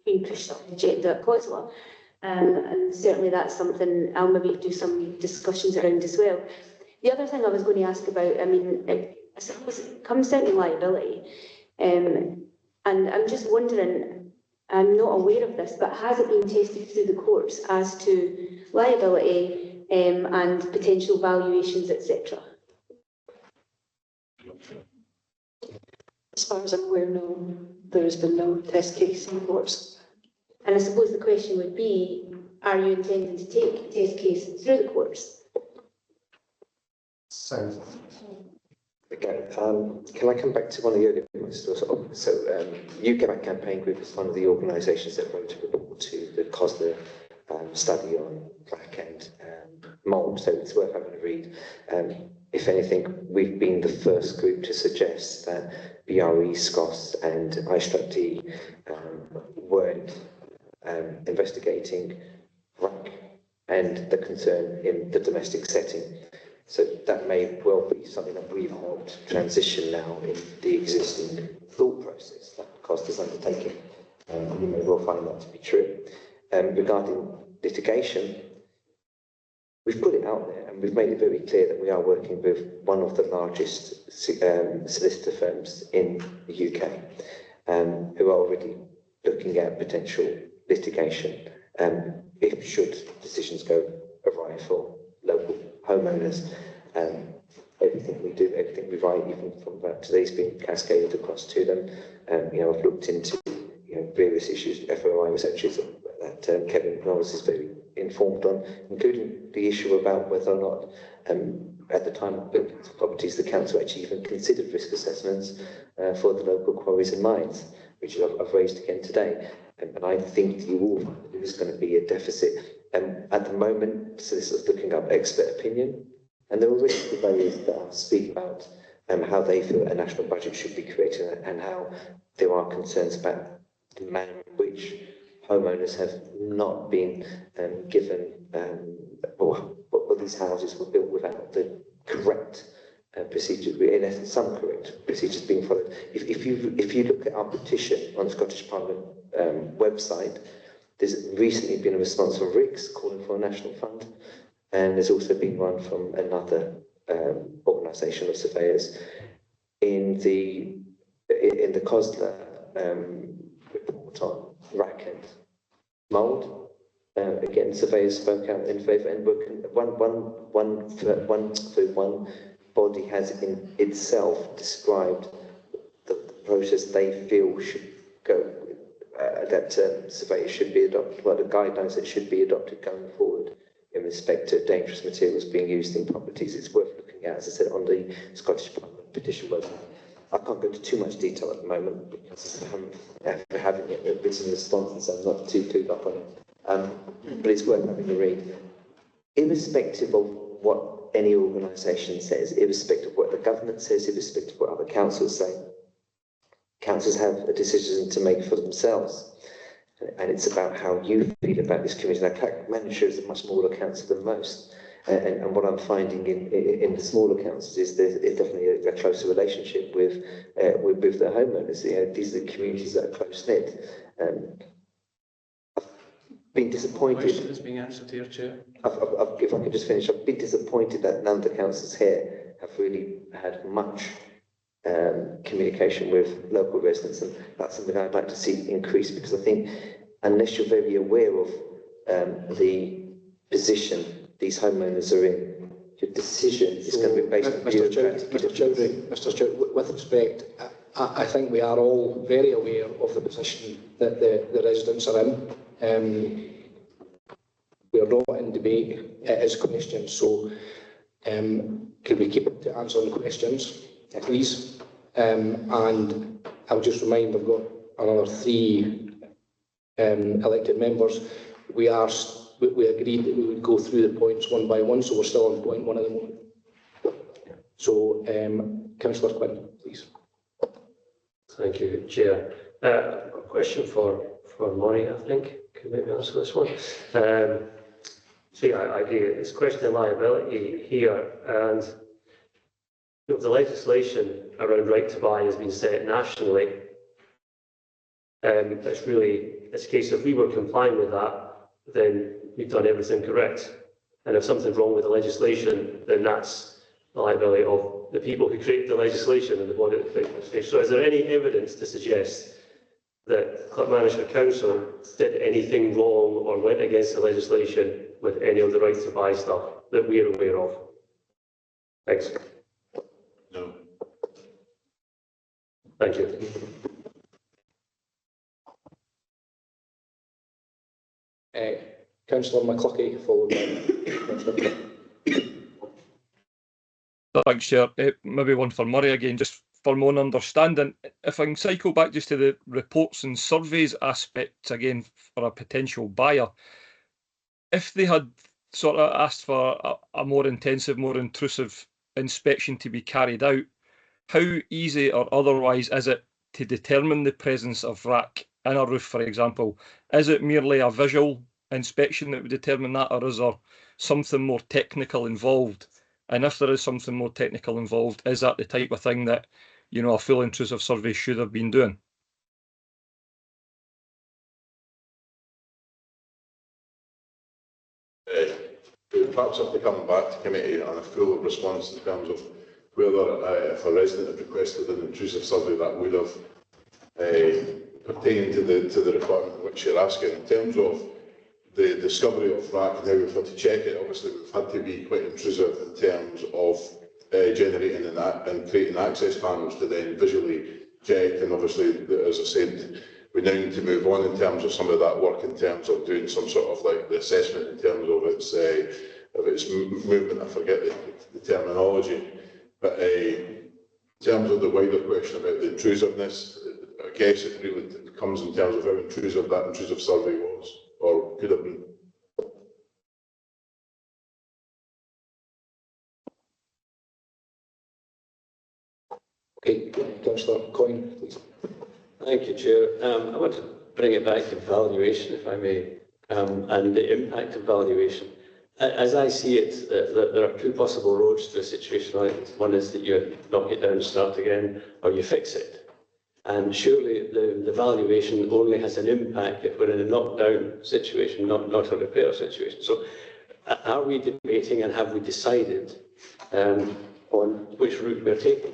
being pushed up the gender COSLA. And certainly that's something I'll maybe do some discussions around as well. The other thing I was going to ask about, I suppose it comes down to liability. And I'm just wondering, I'm not aware of this, but has it been tested through the courts as to liability and potential valuations, etc.? As far as I'm aware, no, there has been no test case in the courts. And I suppose the question would be, are you intending to take a test case through the courts? So, Okay, can I come back to one of the earlier points? UK Campaign Group is one of the organisations that wrote a report to the COSLA study on crack and mould, so it's worth having a read. If anything, we've been the first group to suggest that BRE, SCOS and ISTRAT-D weren't investigating crack and the concern in the domestic setting. So that may well be something that we've helped transition now in the existing thought process that COSLA's undertaking. You may well find that to be true. Regarding litigation, we've put it out there and we've made it very clear that we are working with one of the largest solicitor firms in the UK who are already looking at potential litigation if should decisions go awry for local homeowners. Everything we do, everything we write, even from today's being cascaded across to them. I've looked into various issues, FOI researches that Kevin Knowles is very informed on, including the issue about whether or not at the time of building properties the council actually even considered risk assessments for the local quarries and mines, which I've raised again today. And I think you will find that there is going to be a deficit. At the moment, solicitors looking up expert opinion, and there are already surveyors that speak about how they feel a national budget should be created and how there are concerns about the manner in which homeowners have not been given, or these houses were built without the correct procedure, in essence, some correct procedures being followed. If you look at our petition on the Scottish Parliament website, there's recently been a response from RICS calling for a national fund, and there's also been one from another organisation of surveyors. In the COSLA report on rack and mould, again, surveyors spoke out in favour, and one body has in itself described the process they feel should go, that surveyors should be adopted, the guidelines that should be adopted going forward in respect to dangerous materials being used in properties. It's worth looking at, as I said, on the Scottish Parliament petition website. I can't go into too much detail at the moment because I haven't yet written responses, so I'm not too clued up on it. But it's worth having a read. Irrespective of what any organisation says, irrespective of what the government says, irrespective of what other councils say, councils have a decision to make for themselves. And it's about how you feel about this community. Now, Manager is a much smaller council than most. And what I'm finding in the smaller councils is there's definitely a closer relationship with the homeowners. These are the communities that are close-knit. I've been disappointed. Question is being answered here, Chair. If I could just finish, I've been disappointed that none of the councils here have really had much communication with local residents, and that's something I'd like to see increase, because I think unless you're very aware of the position these homeowners are in, your decision is going to be based on Mr. Chowdhury, with respect, I think we are all very aware of the position that the residents are in. We are not in debate, it is questions, so could we keep it to answering questions, please? And I'll just remind, we've got another 3 elected members. We agreed that we would go through the points one by one, so we're still on point 1 at the moment. So, Councillor Quinn, please. Thank you, Chair. I've got a question for Maury, I think. Could maybe answer this one. I agree, it's a question of liability here, and the legislation around right to buy has been set nationally, It's a case if we were complying with that, then we've done everything correct. And if something's wrong with the legislation, then that's the liability of the people who created the legislation and the body that created the legislation. So is there any evidence to suggest that Management Council did anything wrong or went against the legislation with any of the rights to buy stuff that we're aware of? Thanks. No. Thank you. Councillor McCluckie, followed by Thanks, Chair. Maybe one for Murray again, just for my own understanding. If I can cycle back just to the reports and surveys aspect again for a potential buyer, if they had sort of asked for a more intensive, more intrusive inspection to be carried out, how easy or otherwise is it to determine the presence of rack in a roof, for example? Is it merely a visual inspection that would determine that, or is there something more technical involved? And if there is something more technical involved, is that the type of thing that, you know, a full intrusive survey should have been doing? Perhaps have to come back to committee on a full response in terms of whether if a resident had requested an intrusive survey that would have pertained to the requirement which you're asking. In terms of the discovery of rack and how we've had to check it, obviously we've had to be quite intrusive in terms of generating and creating access panels to then visually check, and obviously, as I said, we now need to move on in terms of some of that work, in terms of doing some sort of like the assessment in terms of its movement. I forget the terminology, but in terms of the wider question about the intrusiveness, I guess it really comes in terms of how intrusive that intrusive survey was or could have been. Okay, Councillor Coyne, please. Thank you, Chair. I want to bring it back to valuation, if I may, and the impact of valuation. As I see it, there are two possible roads to a situation like this. One is that you knock it down and start again, or you fix it. And surely the valuation only has an impact if we're in a knockdown situation, not a repair situation. So are we debating and have we decided on which route we're taking?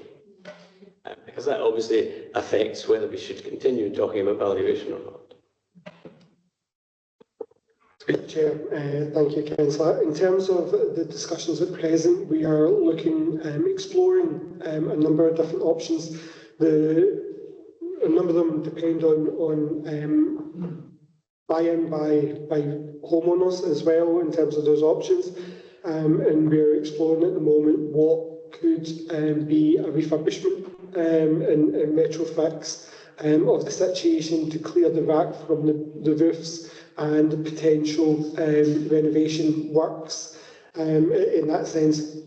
Because that obviously affects whether we should continue talking about valuation or not. Chair, thank you, Councillor. In terms of the discussions at present, we are looking, exploring a number of different options. A number of them depend on buy-in by homeowners as well in terms of those options, and we're exploring at the moment what could be a refurbishment and retrofix of the situation to clear the rack from the roofs and the potential renovation works. In that sense,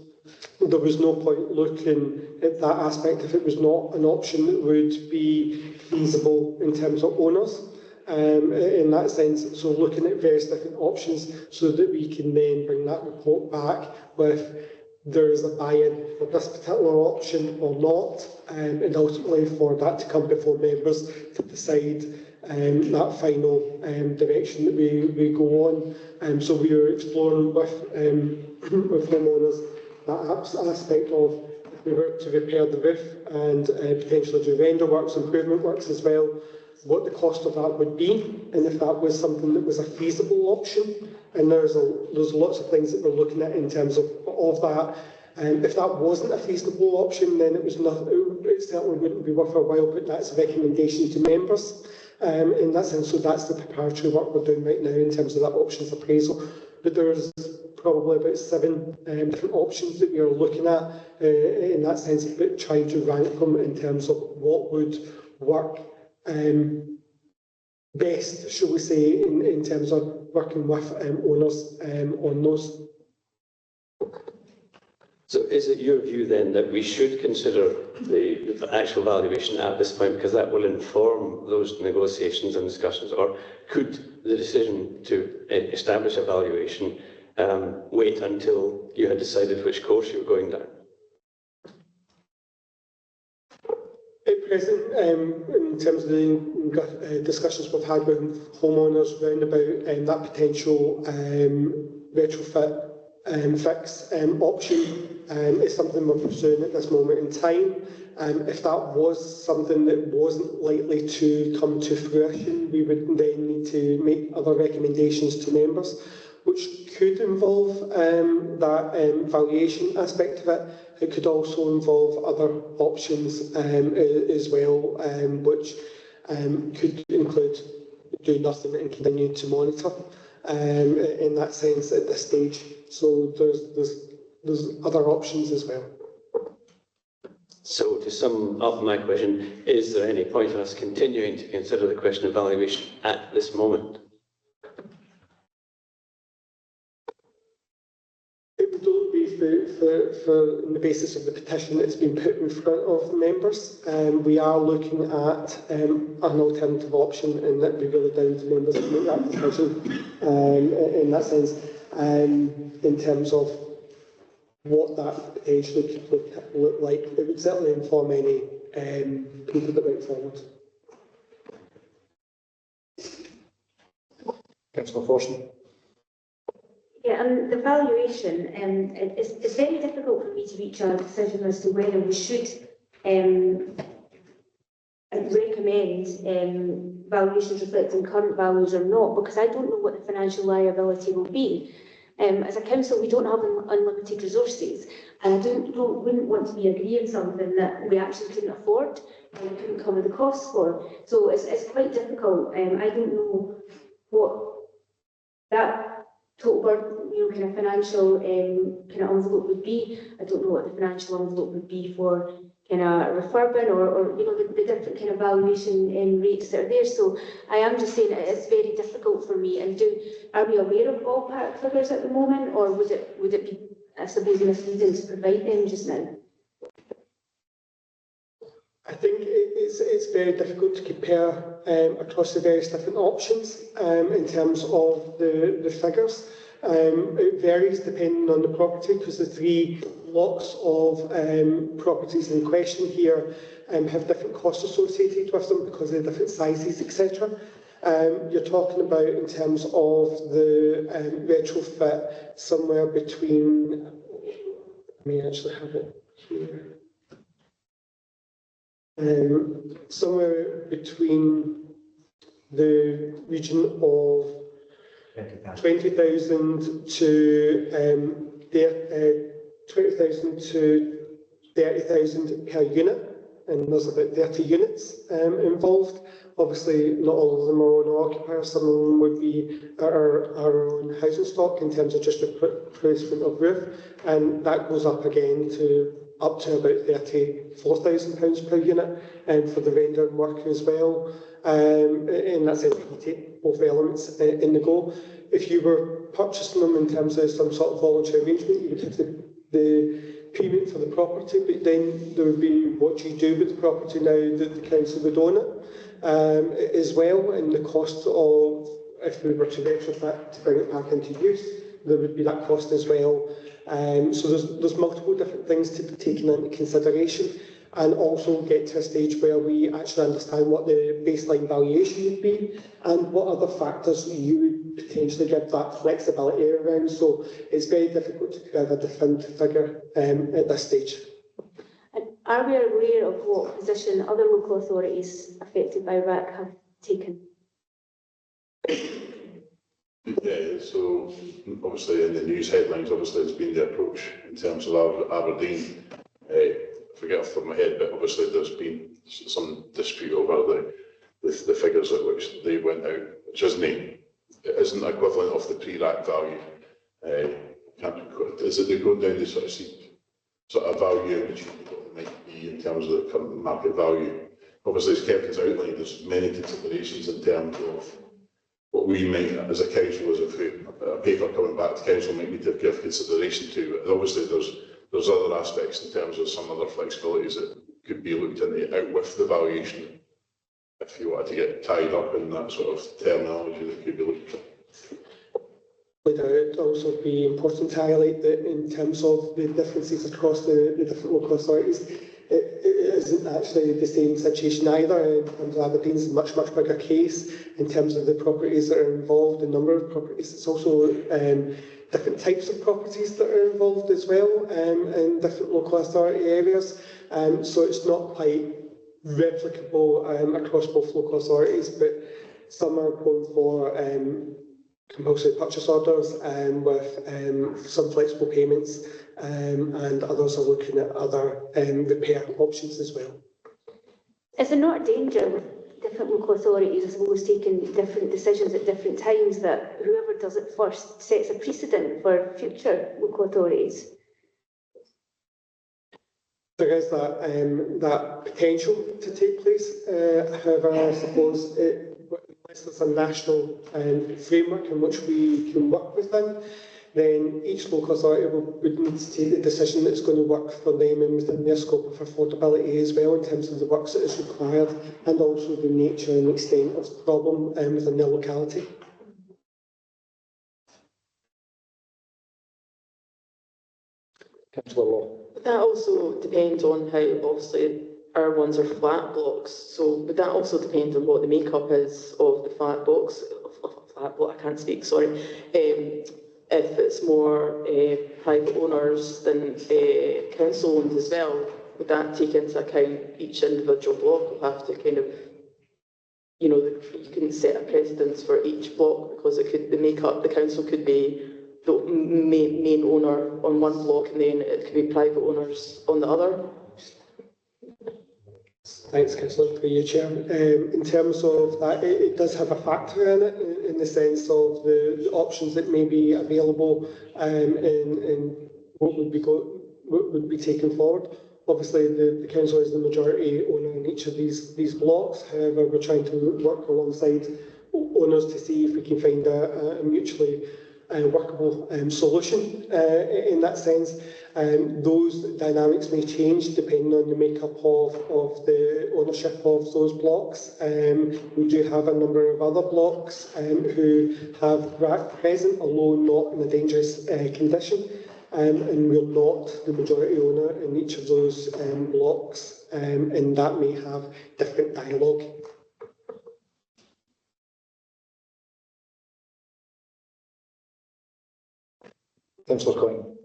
there was no point looking at that aspect if it was not an option that would be feasible in terms of owners. In that sense, so looking at various different options so that we can then bring that report back with there's a buy-in for this particular option or not, and ultimately for that to come before members to decide that final direction that we go on. So we are exploring with homeowners that aspect of if we were to repair the roof and potentially do render works, improvement works as well, what the cost of that would be, and if that was something that was a feasible option. And there's lots of things that we're looking at in terms of that. And if that wasn't a feasible option, then it certainly wouldn't be worth our while putting that as a recommendation to members. In that sense, so that's the preparatory work we're doing right now in terms of that options appraisal. But there's probably about 7 different options that we are looking at in that sense, but trying to rank them in terms of what would work best, shall we say, in terms of working with owners on those. So is it your view then that we should consider the actual valuation at this point, because that will inform those negotiations and discussions, or could the decision to establish a valuation wait until you had decided which course you were going down? At present, in terms of the discussions we've had with homeowners round about that potential retrofit fix option is something we're pursuing at this moment in time. If that was something that wasn't likely to come to fruition, we would then need to make other recommendations to members, which could involve that valuation aspect of it. It could also involve other options as well, which could include do nothing and continue to monitor in that sense at this stage. So there's other options as well. So to sum up my question, is there any point in us continuing to consider the question of valuation at this moment? It would only be for the basis of the petition that's been put in front of members. We are looking at an alternative option, and that would be really down to members to make that decision in that sense, in terms of what that potentially could look like. It would certainly inform any people that went forward. Councillor Forson. Yeah, and the valuation, it's very difficult for me to reach a decision as to whether we should recommend valuations reflecting current values or not, because I don't know what the financial liability will be. As a council, we don't have unlimited resources, and I wouldn't want to be agreeing something that we actually couldn't afford and we couldn't cover the costs for. So it's quite difficult. I don't know what that total, kind of financial kind of envelope would be. I don't know what the financial envelope would be for kind of refurbing or the different kind of valuation rates that are there. So I am just saying it's very difficult for me. And are we aware of ballpark figures at the moment, or would it be, I suppose, misleading to provide them just now? I think it's very difficult to compare across the various different options in terms of the figures. It varies depending on the property, because the three blocks of properties in question here have different costs associated with them because of the different sizes, etc. You're talking about, in terms of the retrofit, somewhere between, I may actually have it here, somewhere between the region of 20,000 to 20,000 to 30,000 per unit, and there's about 30 units involved. Obviously, not all of them are owner-occupiers. Some of them would be our own housing stock in terms of just replacement of roof, and that goes up again to up to about £34,000 per unit for the rendering work as well. In that sense, you take both elements in the go. If you were purchasing them in terms of some sort of voluntary arrangement, you would have the payment for the property, but then there would be what you do with the property now that the council would own it as well, and the cost of, if we were to retrofit to bring it back into use, there would be that cost as well. So there's multiple different things to be taken into consideration, and also get to a stage where we actually understand what the baseline valuation would be and what other factors you would potentially give that flexibility around. So it's very difficult to have a definitive figure at this stage. And are we aware of what position other local authorities affected by RAC have taken? Yeah, so obviously in the news headlines, obviously it's been the approach in terms of Aberdeen. I forget off the top of my head, but obviously there's been some dispute over the figures at which they went out, which isn't equivalent of the pre-RAC value. Is it they go down to sort of value which it might be in terms of the current market value? Obviously, as Kevin's outlined, there's many considerations in terms of what we might, as a council, as a paper coming back to council, might need to give consideration to. And obviously, there's other aspects in terms of some other flexibilities that could be looked into out with the valuation, if you wanted to get tied up in that sort of terminology that could be looked at. It would also be important to highlight that in terms of the differences across the different local authorities, it isn't actually the same situation either. In terms of Aberdeen's a much bigger case in terms of the properties that are involved, the number of properties. It's also different types of properties that are involved as well in different local authority areas. So it's not quite replicable across both local authorities, but some are going for compulsory purchase orders with some flexible payments, and others are looking at other repair options as well. Is there not a danger with different local authorities, I suppose, taking different decisions at different times, that whoever does it first sets a precedent for future local authorities? There is that potential to take place. However, I suppose unless there's a national framework in which we can work within, then each local authority would need to take the decision that's going to work for them and within their scope of affordability as well, in terms of the works that is required and also the nature and extent of the problem within their locality. Councillor Law. But that also depends on how, obviously, our ones are flat blocks. So would that also depend on what the makeup is of the flat box? Flat block, I can't speak, sorry. If it's more private owners than council owned as well, would that take into account each individual block? Will have to kind of, you know, you couldn't set a precedence for each block because it could, the makeup, the council could be the main owner on one block and then it could be private owners on the other. Thanks, Councillor, for your chair. In terms of that, it does have a factor in it, in the sense of the options that may be available and what would be taken forward. Obviously, the council is the majority owner in each of these blocks. However, we're trying to work alongside owners to see if we can find a mutually workable solution in that sense. Those dynamics may change depending on the makeup of the ownership of those blocks. We do have a number of other blocks who have present, although not in a dangerous condition, and we're not the majority owner in each of those blocks, and that may have different dialogue. Councillor Coyne.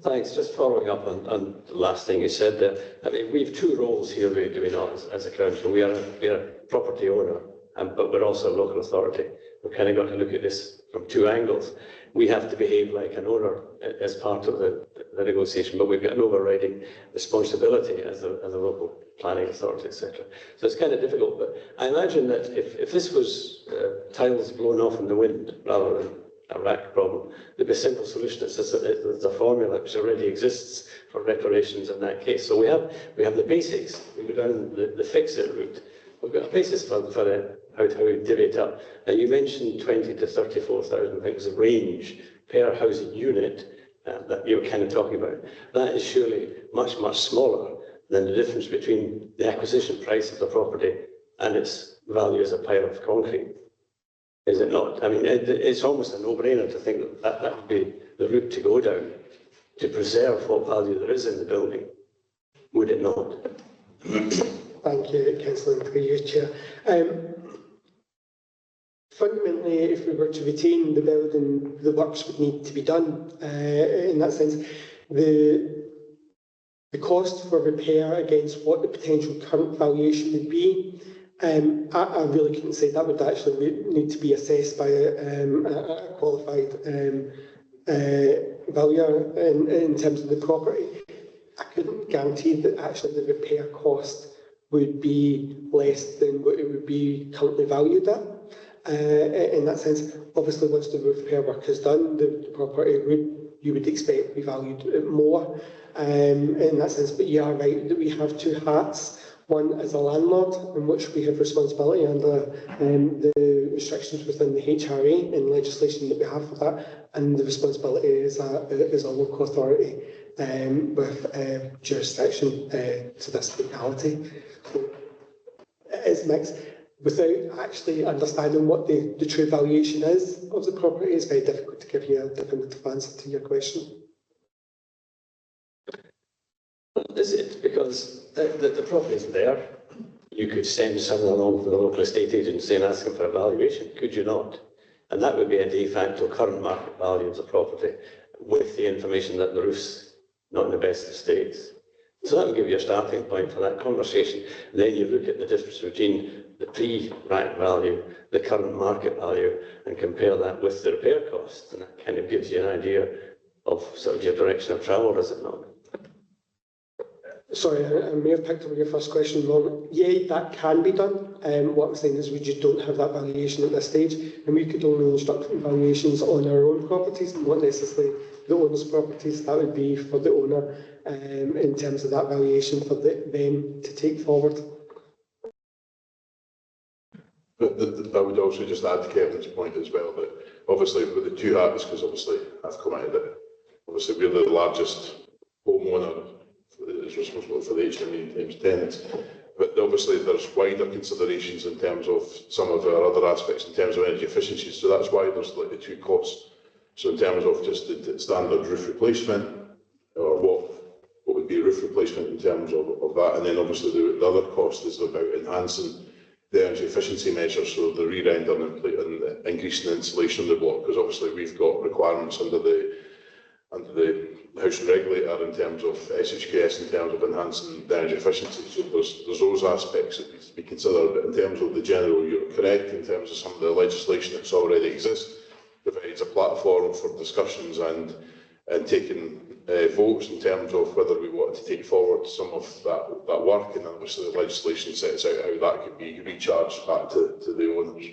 Thanks. Just following up on the last thing you said there. I mean, we have two roles here, do we not, as a council? We are a property owner, but we're also a local authority. We've kind of got to look at this from two angles. We have to behave like an owner as part of the negotiation, but we've got an overriding responsibility as a local planning authority, etc. So it's kind of difficult, but I imagine that if this was tiles blown off in the wind rather than a rack problem, there'd be a simple solution. It's just that there's a formula which already exists for reparations in that case. So we have the basics. We go down the fix-it route. We've got a basis for how we divvy it up. Now, you mentioned 20 to 34,000, I think was the range per housing unit that you were kind of talking about. That is surely much smaller than the difference between the acquisition price of the property and its value as a pile of concrete. Is it not? I mean, it's almost a no-brainer to think that would be the route to go down to preserve what value there is in the building, would it not? Thank you, Councillor, for your chair. Fundamentally, if we were to retain the building, the works would need to be done. In that sense, the cost for repair against what the potential current valuation would be, I really couldn't say. That would actually need to be assessed by a qualified valuer in terms of the property. I couldn't guarantee that actually the repair cost would be less than what it would be currently valued at. In that sense, obviously, once the repair work is done, the property you would expect to be valued more in that sense. But you are right that we have two hats. One as a landlord, in which we have responsibility under the restrictions within the HRA and legislation that we have for that, and the responsibility as a local authority with jurisdiction to this locality. So it is mixed. Without actually understanding what the true valuation is of the property, it's very difficult to give you a definitive answer to your question. Is it? Because the property's there. You could send someone along to the local estate agency and ask them for a valuation, could you not? And that would be a de facto current market value of the property with the information that the roof's not in the best of states. So that would give you a starting point for that conversation. And then you look at the difference between the pre-rack value, the current market value, and compare that with the repair costs. And that kind of gives you an idea of sort of your direction of travel, does it not? Sorry, I may have picked up your first question wrong. Yeah, that can be done. What I'm saying is we just don't have that valuation at this stage, and we could only instruct valuations on our own properties, not necessarily the owner's properties. That would be for the owner in terms of that valuation for them to take forward. But I would also just add to Kevin's point as well that obviously with the two hats, because obviously I've commented that obviously we're the largest homeowner is responsible for the HME times tenants. But obviously there's wider considerations in terms of some of our other aspects in terms of energy efficiency. So that's why there's like the two costs. So in terms of just the standard roof replacement, or what would be roof replacement in terms of that, and then obviously the other cost is about enhancing the energy efficiency measures, so the re-render and increasing the insulation of the block, because obviously we've got requirements under the housing regulator in terms of SHQS, in terms of enhancing the energy efficiency. So there's those aspects that need to be considered, but in terms of the general, you're correct, in terms of some of the legislation that's already exists, provides a platform for discussions and taking votes in terms of whether we want to take forward some of that work, and obviously the legislation sets out how that could be recharged back to the owners.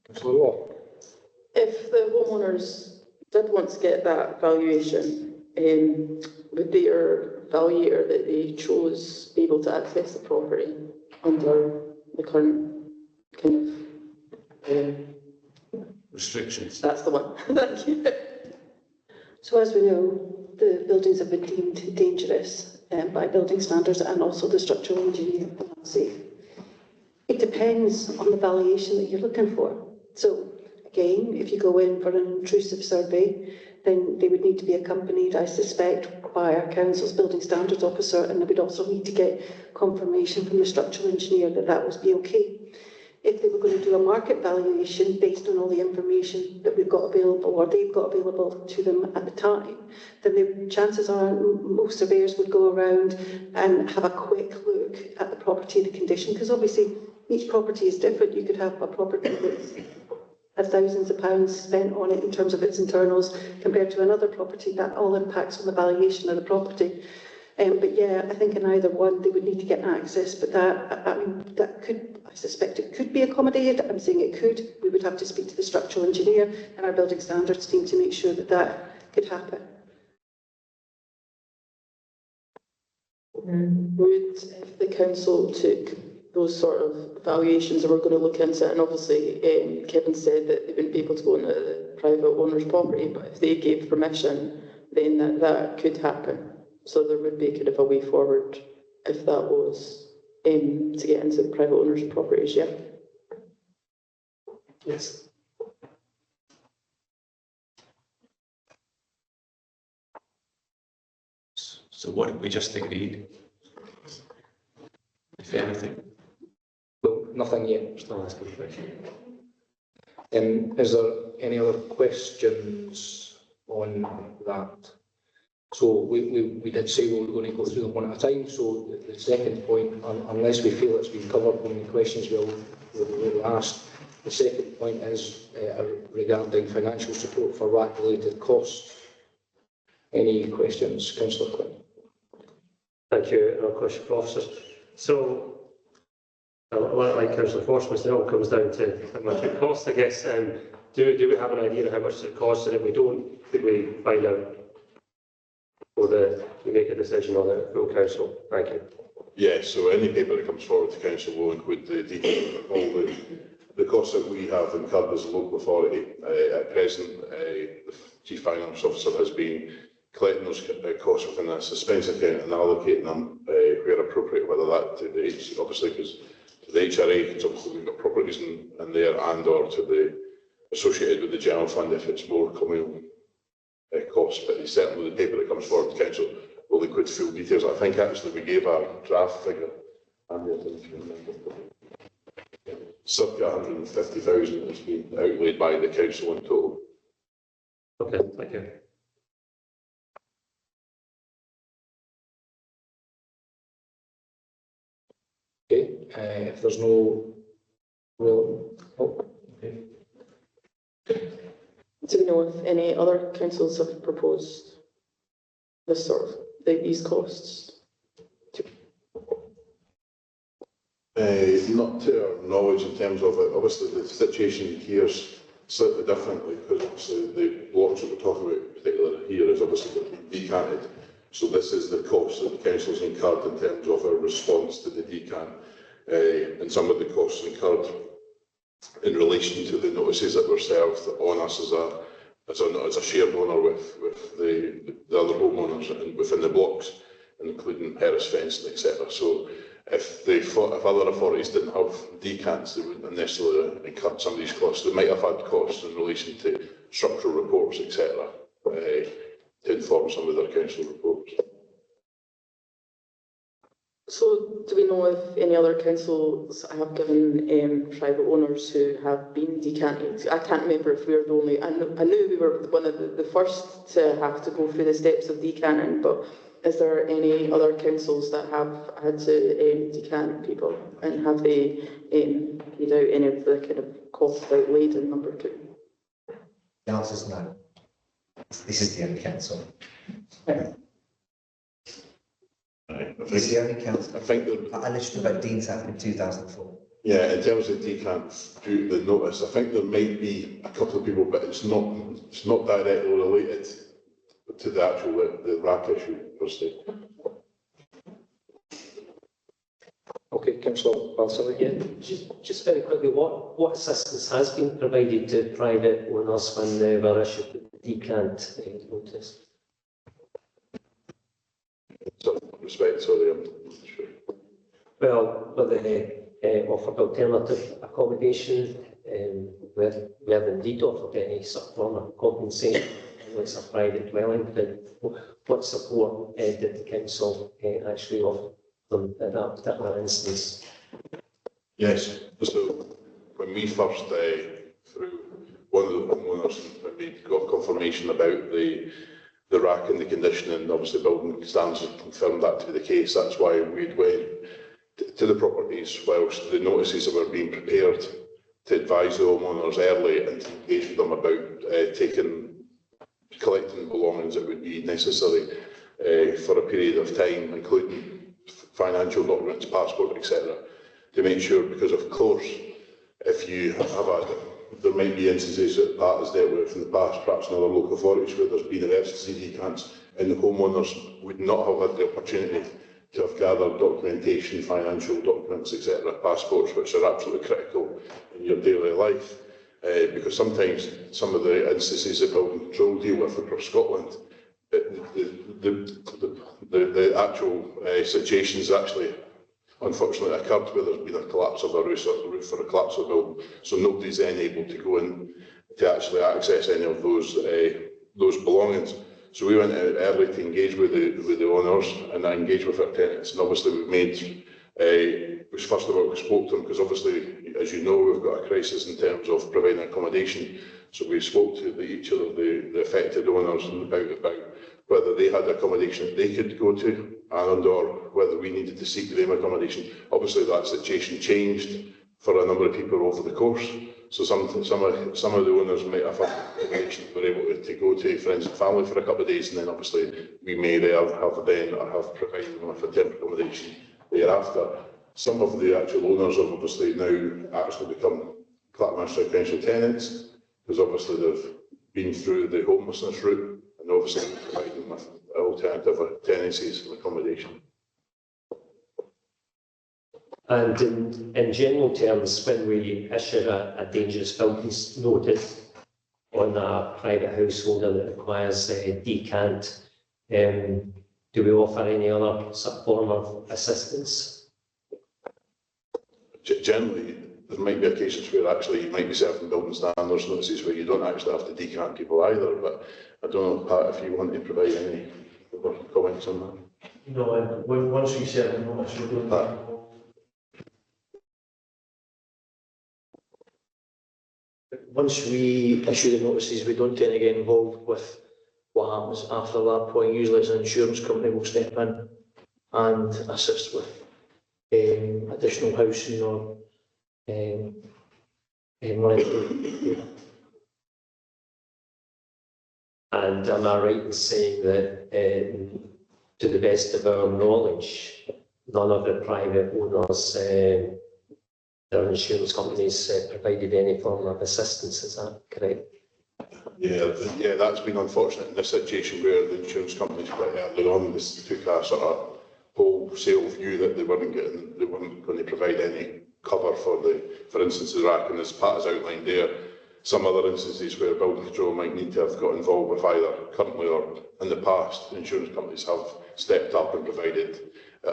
Councillor Law. If the homeowners did want to get that valuation, would their valuator that they chose be able to access the property under the current kind of restrictions? That's the one. Thank you. So as we know, the buildings have been deemed dangerous by building standards and also the structural engineer unsafe. It depends on the valuation that you're looking for. So again, if you go in for an intrusive survey, then they would need to be accompanied, I suspect, by our council's building standards officer, and they would also need to get confirmation from the structural engineer that that would be okay. If they were going to do a market valuation based on all the information that we've got available or they've got available to them at the time, then the chances are most surveyors would go around and have a quick look at the property, the condition, because obviously each property is different. You could have a property that's has thousands of pounds spent on it in terms of its internals compared to another property. That all impacts on the valuation of the property. But yeah, I think in either one they would need to get access, but that could, I suspect it could be accommodated. I'm saying it could. We would have to speak to the structural engineer and our building standards team to make sure that that could happen. Would, if the council took those sort of valuations and we're going to look into it, and obviously Kevin said that they wouldn't be able to go into the private owner's property, but if they gave permission, then that could happen. So there would be kind of a way forward if that was to get into private owners' properties, yeah? Yes. So what have we just agreed? If anything. Well, nothing yet. Still asking a question. Is there any other questions on that? So we did say we were going to go through them one at a time. So the second point, unless we feel it's been covered when the questions will asked, the second point is regarding financial support for RAC-related costs. Any questions, Councillor Quinn? Thank you, question for officers. So, like Councillor Forsman, it all comes down to how much it costs, I guess. Do we have an idea of how much it costs, and if we don't, could we find out before we make a decision on it, full council? Thank you. Yes, so any paper that comes forward to council will include the details of all the costs that we have incurred as a local authority. At present, the Chief Finance Officer has been collecting those costs within a suspense account and allocating them where appropriate, whether that to the obviously because to the HRA, because obviously we've got properties in there, and or to the associated with the general fund if it's more communal costs, but certainly the paper that comes forward to council will include full details. I think actually we gave a draft figure, and I don't know if you remember, circa 150,000 has been outlaid by the council in total. Okay, thank you. Okay, if there's no, well, oh, okay. Do we know if any other councils have proposed this sort of, these costs? Not to our knowledge in terms of it. Obviously, the situation here is slightly differently because obviously the blocks that we're talking about, particularly here, is obviously decanted. So this is the cost that the council's incurred in terms of our response to the decant, and some of the costs incurred in relation to the notices that were served on us as a shared owner with the other homeowners and within the blocks, including terrace fencing, etc. So if other authorities didn't have decants, they wouldn't have necessarily incurred some of these costs. They might have had costs in relation to structural reports, etc., to inform some of their council reports. So do we know if any other councils have given private owners who have been decanted? I can't remember if we were the only, I knew we were one of the first to have to go through the steps of decanting, but is there any other councils that have had to decant people, and have they paid out any of the kind of costs outlaid in number 2? The answer is no. This is the only council. It's the only council. I think I listened about Dean's Act in 2004. Yeah, in terms of decants due to the notice, I think there might be a couple of people, but it's not directly related to the actual the RAC issue per se. Okay, Councillor Balsillie. Yeah, just very quickly, what assistance has been provided to private owners when they were issued with the decant notice? So, respect, sorry, I'm not sure. Well, whether they offered alternative accommodation, whether indeed offered any sort of form of compensation, it's a private dwelling, then what support did the council actually offer them at that particular instance? Yes, so when we first, through one of the homeowners, when we got confirmation about the rack and the condition, and obviously building standards have confirmed that to be the case, that's why we went to the properties whilst the notices were being prepared to advise the homeowners early and to engage with them about collecting belongings that would be necessary for a period of time, including financial documents, passport, etc., to make sure, because of course, if you have there might be instances that Pat has dealt with in the past, perhaps in other local authorities, where there's been emergency decants and the homeowners would not have had the opportunity to have gathered documentation, financial documents, etc., passports, which are absolutely critical in your daily life. Because sometimes some of the instances that building control deal with across Scotland, the actual situations actually unfortunately occurred where there's been a collapse of a roof or a collapse of a building, so nobody's then able to go in to actually access any of those belongings. So we went out early to engage with the owners and engage with our tenants, and obviously first of all we spoke to them because obviously, as you know, we've got a crisis in terms of providing accommodation. So we spoke to each of the affected owners about whether they had accommodation that they could go to, and or whether we needed to seek them accommodation. Obviously, that situation changed for a number of people over the course. So some of the owners might have accommodation were able to go to friends and family for a couple of days, and then obviously we may have provided them with a temporary accommodation thereafter. Some of the actual owners have obviously now actually become Clackmasters Council tenants, because obviously they've been through the homelessness route, and obviously providing them with alternative tenancies and accommodation. And in general terms, when we issue a dangerous buildings notice on a private householder that requires a decant, do we offer any other sort of form of assistance? Generally, there might be occasions where actually you might be serving building standards notices where you don't actually have to decant people either. But I don't know, Pat, if you want to provide any comments on that. No, and once we serve the notice, we don't. Once we issue the notices, we don't tend to get involved with what happens after that point. Usually it's an insurance company will step in and assist with additional housing or money. And am I right in saying that, to the best of our knowledge, none of the private owners, their insurance companies provided any form of assistance? Is that correct? Yeah, that's been unfortunate in this situation where the insurance companies quite early on this took a sort of wholesale view that they weren't going to provide any cover for instance, the RAC, and as Pat has outlined there, some other instances where building control might need to have got involved with either currently or in the past, the insurance companies have stepped up and provided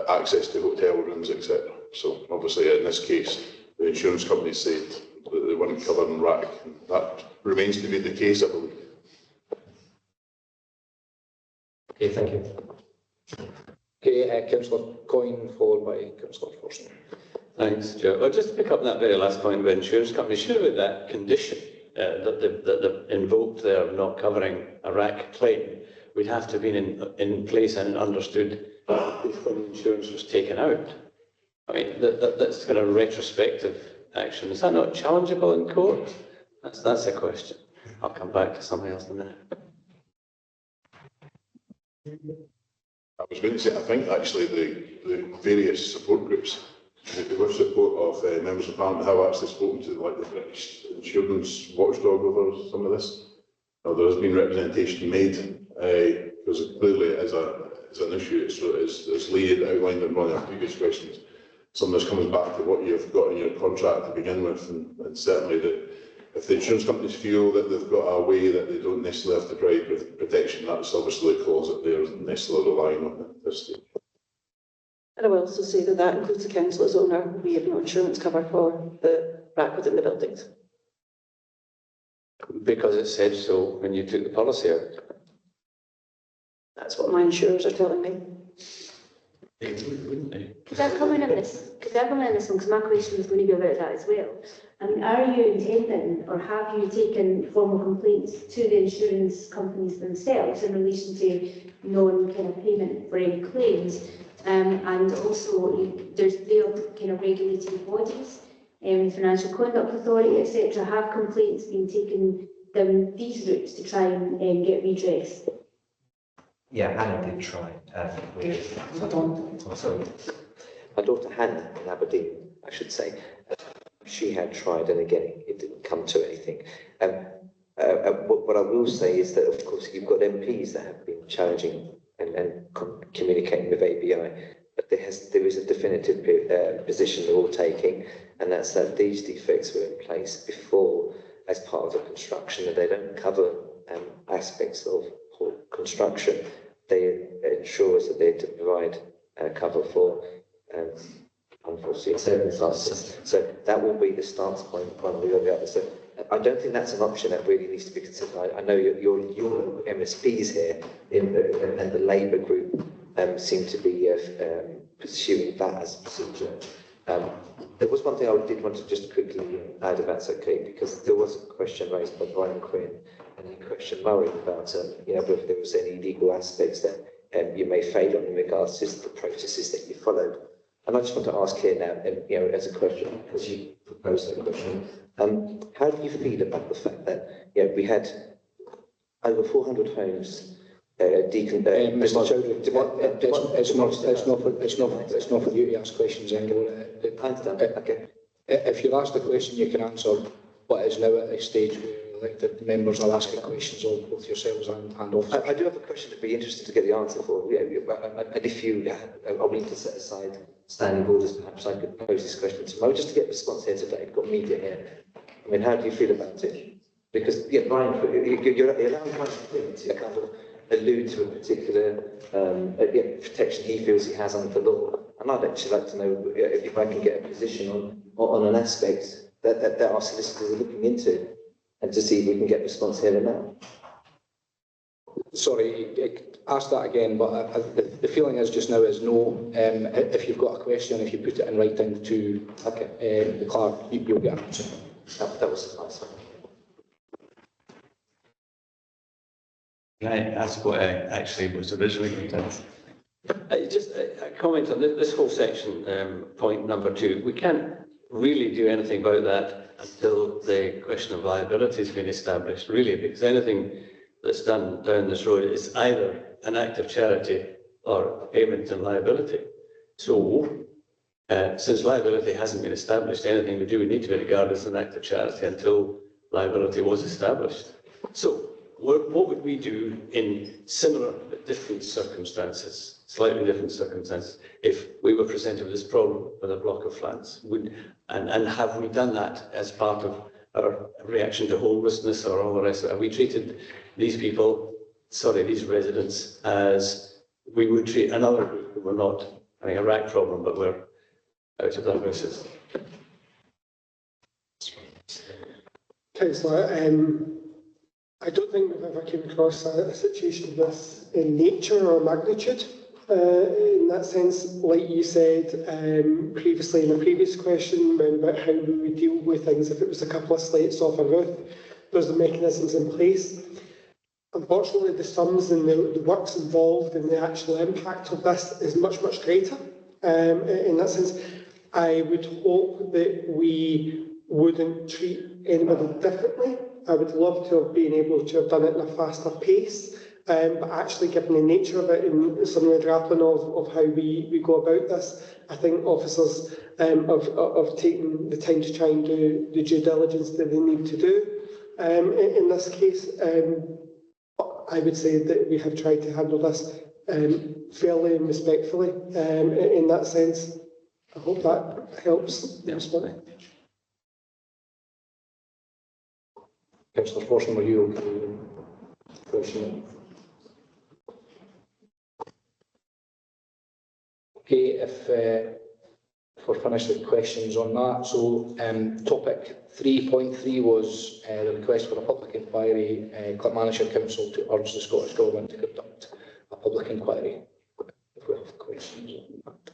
access to hotel rooms, etc. So obviously in this case, the insurance companies said that they weren't covered in RAC, and that remains to be the case, I believe. Okay, thank you. Okay, Councillor Coyne, followed by Councillor Forson. Thanks, Joe. Well, just to pick up that very last point about insurance companies, surely that condition that they've invoked there of not covering a RAC claim would have to have been in place and understood before the insurance was taken out. I mean, that's kind of retrospective action. Is that not challengeable in court? That's a question. I'll come back to something else in a minute. I was going to say, I think actually the various support groups, with support of members of Parliament, have actually spoken to the British insurance watchdog over some of this. Now, there has been representation made, because clearly it is an issue. As Lee had outlined in one of our previous questions, some of this comes back to what you've got in your contract to begin with, and certainly if the insurance companies feel that they've got a way that they don't necessarily have to provide protection, that's obviously a clause that they're necessarily relying on at this stage. And I will also say that that includes the councillor's owner. We have no insurance cover for the RAC within the buildings. Because it said so when you took the policy out. That's what my insurers are telling me. They wouldn't they? Could I come in on this? Could I come in on this one? Because my question was going to be about that as well. I mean, are you intending, or have you taken formal complaints to the insurance companies themselves in relation to non-kind of payment for any claims? And also, their kind of regulating bodies, Financial Conduct Authority, etc. Have complaints been taken down these routes to try and get redress? Yeah, Hannah did try. My daughter Hannah in Aberdeen, I should say, she had tried, and again, it didn't come to anything. What I will say is that, of course, you've got MPs that have been challenging and communicating with ABI, but there is a definitive position they're all taking, and that's that these defects were in place before as part of the construction, and they don't cover aspects of construction. They ensure that they provide cover for unforeseen circumstances. So that will be the stance point one way or the other. So I don't think that's an option that really needs to be considered. I know your MSPs here and the Labour group seem to be pursuing that as a procedure. There was one thing I did want to just quickly add, if that's okay, because there was a question raised by Brian Quinn and a question Murray about whether there was any legal aspects that you may fail on in regards to the processes that you followed. And I just want to ask here now, as a question, because you proposed that question, how do you feel about the fact that we had over 400 homes Mr. Chowdhury, it's not for you to ask questions anymore. I understand. Okay. If you ask the question, you can answer what is now at a stage where elected members are asking questions of both yourselves and officers. I do have a question to be interested to get the answer for. And if you are willing to set aside standing orders, perhaps I could pose this question tomorrow, just to get a response here today. We've got media here. I mean, how do you feel about it? Because, Brian, you're allowing Brian to kind of allude to a particular protection he feels he has under the law. And I'd actually like to know if I can get a position on an aspect that our solicitors are looking into, and to see if we can get response here and now. Sorry, ask that again, but the feeling is just now is no. If you've got a question, if you put it in writing to the clerk, you'll get an answer. That was nice. Can I ask what actually was originally contained? Just a comment on this whole section, point number 2. We can't really do anything about that until the question of liability has been established, really, because anything that's done down this road is either an act of charity or payment and liability. So, since liability hasn't been established, anything we do we need to be regarded as an act of charity until liability was established. So, what would we do in similar but different circumstances, slightly different circumstances, if we were presented with this problem with a block of flats? And have we done that as part of our reaction to homelessness or all the rest of it? Have we treated these people, these residents, as we would treat another group who were not having a rack problem, but were out of their houses? Councillor, I don't think we've ever came across a situation of this in nature or magnitude. In that sense, like you said previously in a previous question about how we would deal with things if it was a couple of slates off a roof, there's the mechanisms in place. Unfortunately, the sums and the works involved and the actual impact of this is much, much greater. In that sense, I would hope that we wouldn't treat anybody differently. I would love to have been able to have done it in a faster pace, but actually given the nature of it and some of the grappling of how we go about this, I think officers have taken the time to try and do the due diligence that they need to do. In this case, I would say that we have tried to handle this fairly and respectfully in that sense. I hope that helps. Yes. Councillor Forson, were you okay with the question? Okay, if we're finished with questions on that, so topic 3.3 was the request for a public inquiry, Clackmannanshire Council to urge the Scottish Government to conduct a public inquiry. If we have questions on that.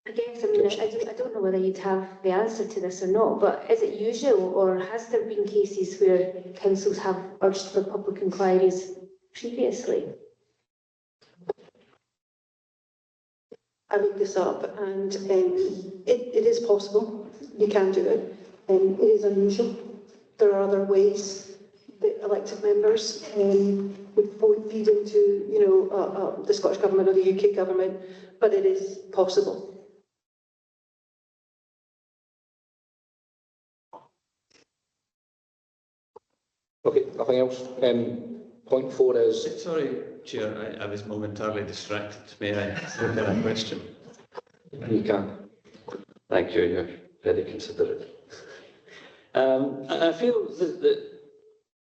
I guess, I don't know whether you'd have the answer to this or not, but is it usual, or has there been cases where councils have urged for public inquiries previously? I looked this up, and it is possible. You can do it. It is unusual. There are other ways that elected members would feed into, the Scottish Government or the UK Government, but it is possible. Okay, nothing else. Point 4 is... Sorry, Chair, I was momentarily distracted. May I ask a question? You can. Thank you, you're very considerate. I feel that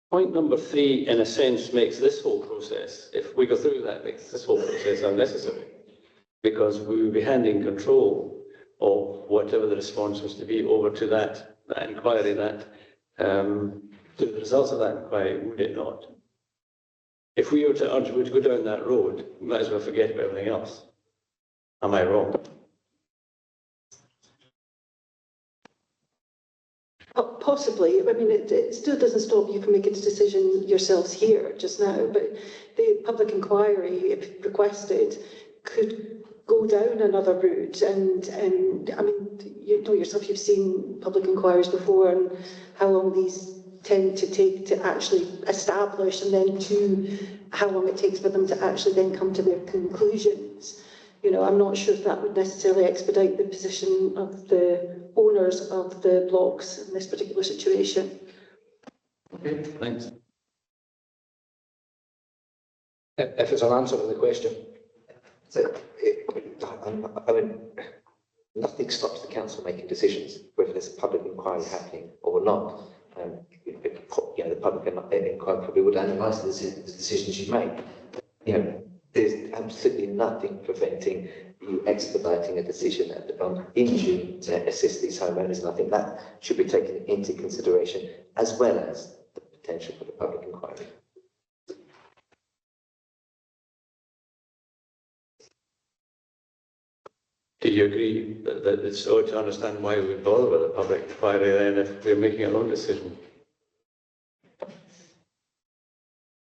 point number 3, in a sense, makes this whole process, if we go through that, makes this whole process unnecessary, because we will be handing control of whatever the response was to be over to that inquiry, to the results of that inquiry, would it not? If we were to urge we to go down that road, we might as well forget about everything else. Am I wrong? Possibly. I mean, it still doesn't stop you from making a decision yourselves here just now, but the public inquiry, if requested, could go down another route. And I mean, you know yourself, you've seen public inquiries before and how long these tend to take to actually establish, and then to how long it takes for them to actually then come to their conclusions. You know, I'm not sure if that would necessarily expedite the position of the owners of the blocks in this particular situation. Okay, thanks. If it's an answer to the question. So, I mean, nothing stops the council making decisions, whether there's a public inquiry happening or not. The public inquiry probably would analyse the decisions you make. there's absolutely nothing preventing you expediting a decision in June to assist these homeowners, and I think that should be taken into consideration, as well as the potential for the public inquiry. Do you agree that it's odd to understand why we bother with a public inquiry then if we're making our own decision?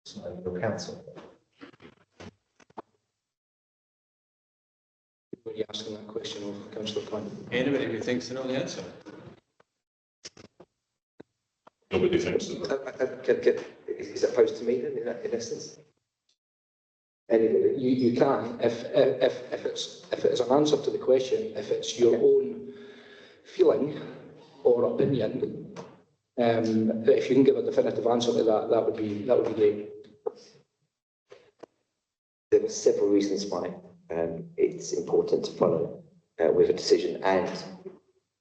It's not your council. Were you asking that question of Councillor Klein? Anybody who thinks they know the answer? Nobody thinks so. Is that posed to me then, in essence? Anybody? You can, if it's an answer to the question, if it's your own feeling or opinion, if you can give a definitive answer to that, that would be great. There are several reasons why it's important to follow with a decision and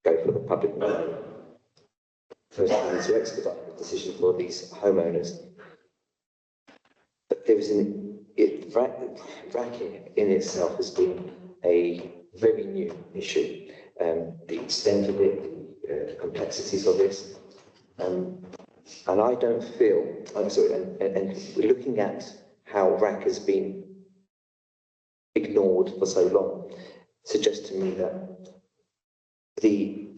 go for the public inquiry. First, we need to expedite the decision for these homeowners. But there is fracking in itself has been a very new issue. The extent of it, the complexities of this, and I don't feel. And we're looking at how RAC has been ignored for so long, suggests to me that a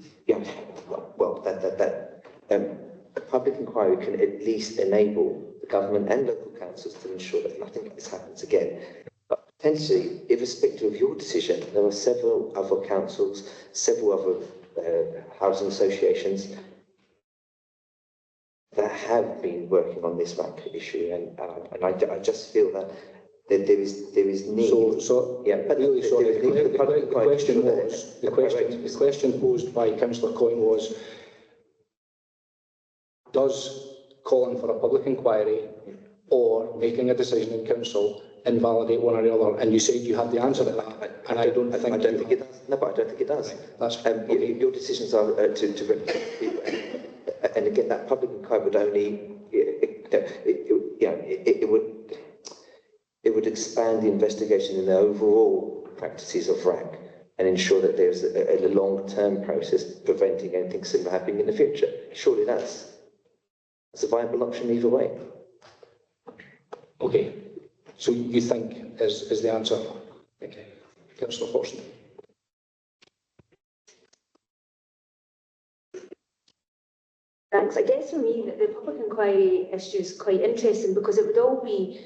public inquiry can at least enable the government and local councils to ensure that nothing like this happens again. But potentially, irrespective of your decision, there are several other councils, several other housing associations that have been working on this RAC issue, and I just feel that there is need. But really, sorry. The question posed by Councillor Coyne was: does calling for a public inquiry or making a decision in council invalidate one or the other? And you said you had the answer to that, and I don't think it does. No, but I don't think it does. That's your decisions are to represent people, and again, that public inquiry would only, it would expand the investigation in the overall practices of RAC and ensure that there's a long-term process preventing anything similar happening in the future. Surely that's a viable option either way. Okay. So you think is the answer? Okay. Councillor Forson. Thanks. I guess for me, the public inquiry issue is quite interesting because it would all be,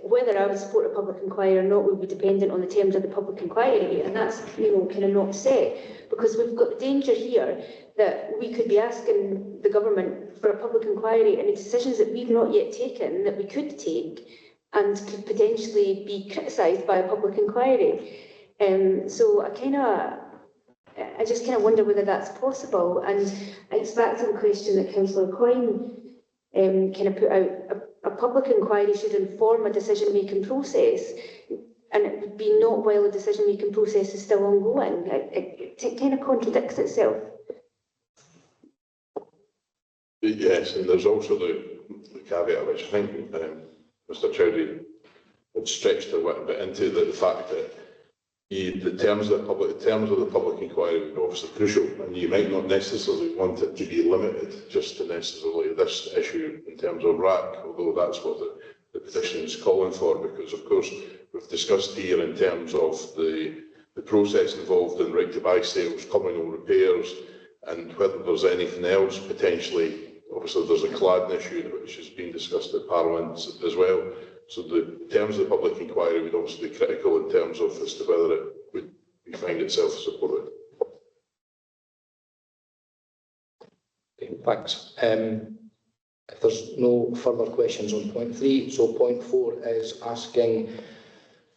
whether I would support a public inquiry or not would be dependent on the terms of the public inquiry, and that's, kind of not set, because we've got the danger here that we could be asking the government for a public inquiry into decisions that we've not yet taken that we could take and could potentially be criticised by a public inquiry. So I just kind of wonder whether that's possible, and it's back to the question that Councillor Coyne kind of put out. A public inquiry should inform a decision-making process, and it would be not while the decision-making process is still ongoing. It kind of contradicts itself. Yes, and there's also the caveat which I think Mr. Chowdhury had stretched a bit into, the fact that the terms of the public inquiry are obviously crucial, and you might not necessarily want it to be limited just to necessarily this issue in terms of RAC, although that's what the petition is calling for, because of course we've discussed here in terms of the process involved in right to buy sales, communal repairs, and whether there's anything else potentially. Obviously there's a cladding issue which has been discussed at Parliament as well. So the terms of the public inquiry would obviously be critical in terms of as to whether it would find itself supported. Okay, thanks. If there's no further questions on point 3, so point 4 is asking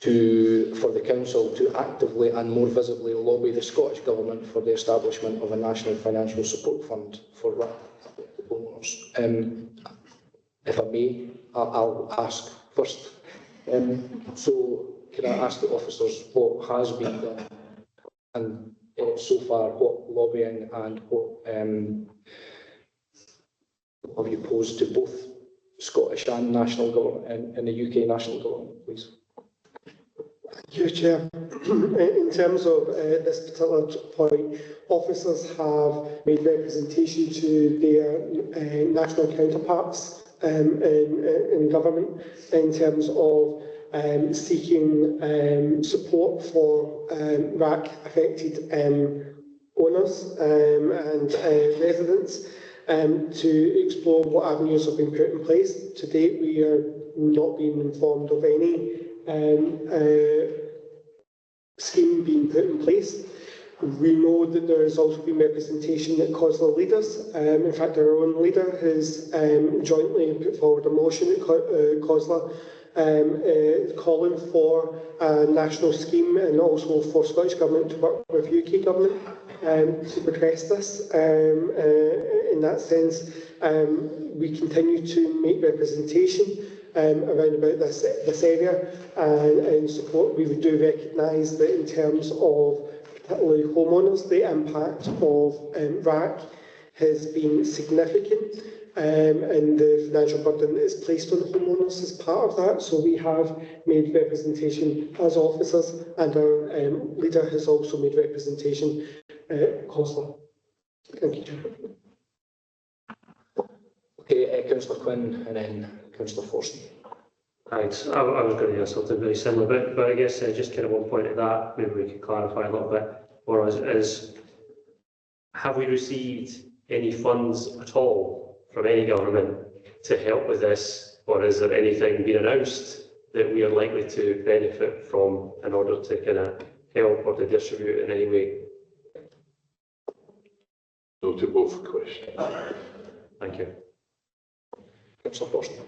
for the Council to actively and more visibly lobby the Scottish Government for the establishment of a National Financial Support Fund for homeowners. If I may, I'll ask first. So can I ask the officers what has been done and so far, what lobbying and what have you posed to both Scottish and national government and the UK national government, please? Thank you, Chair. In terms of this particular point, officers have made representation to their national counterparts in government in terms of seeking support for RAC affected owners and residents to explore what avenues have been put in place. To date, we are not being informed of any scheme being put in place. We know that there has also been representation at COSLA leaders. In fact, our own leader has jointly put forward a motion at COSLA calling for a national scheme and also for Scottish Government to work with UK Government to progress this. In that sense, we continue to make representation around about this area and support. We do recognise that in terms of particularly homeowners, the impact of RAC has been significant and the financial burden that is placed on homeowners as part of that. So we have made representation as officers, and our leader has also made representation at COSLA. Thank you, Chair. Okay, Councillor Quinn and then Councillor Forson. Thanks. I was going to hear something very similar, but I guess just kind of one point of that, maybe we could clarify a little bit for us, is have we received any funds at all from any government to help with this, or is there anything being announced that we are likely to benefit from in order to kind of help or to distribute in any way? No to both questions. Thank you. Councillor Forson.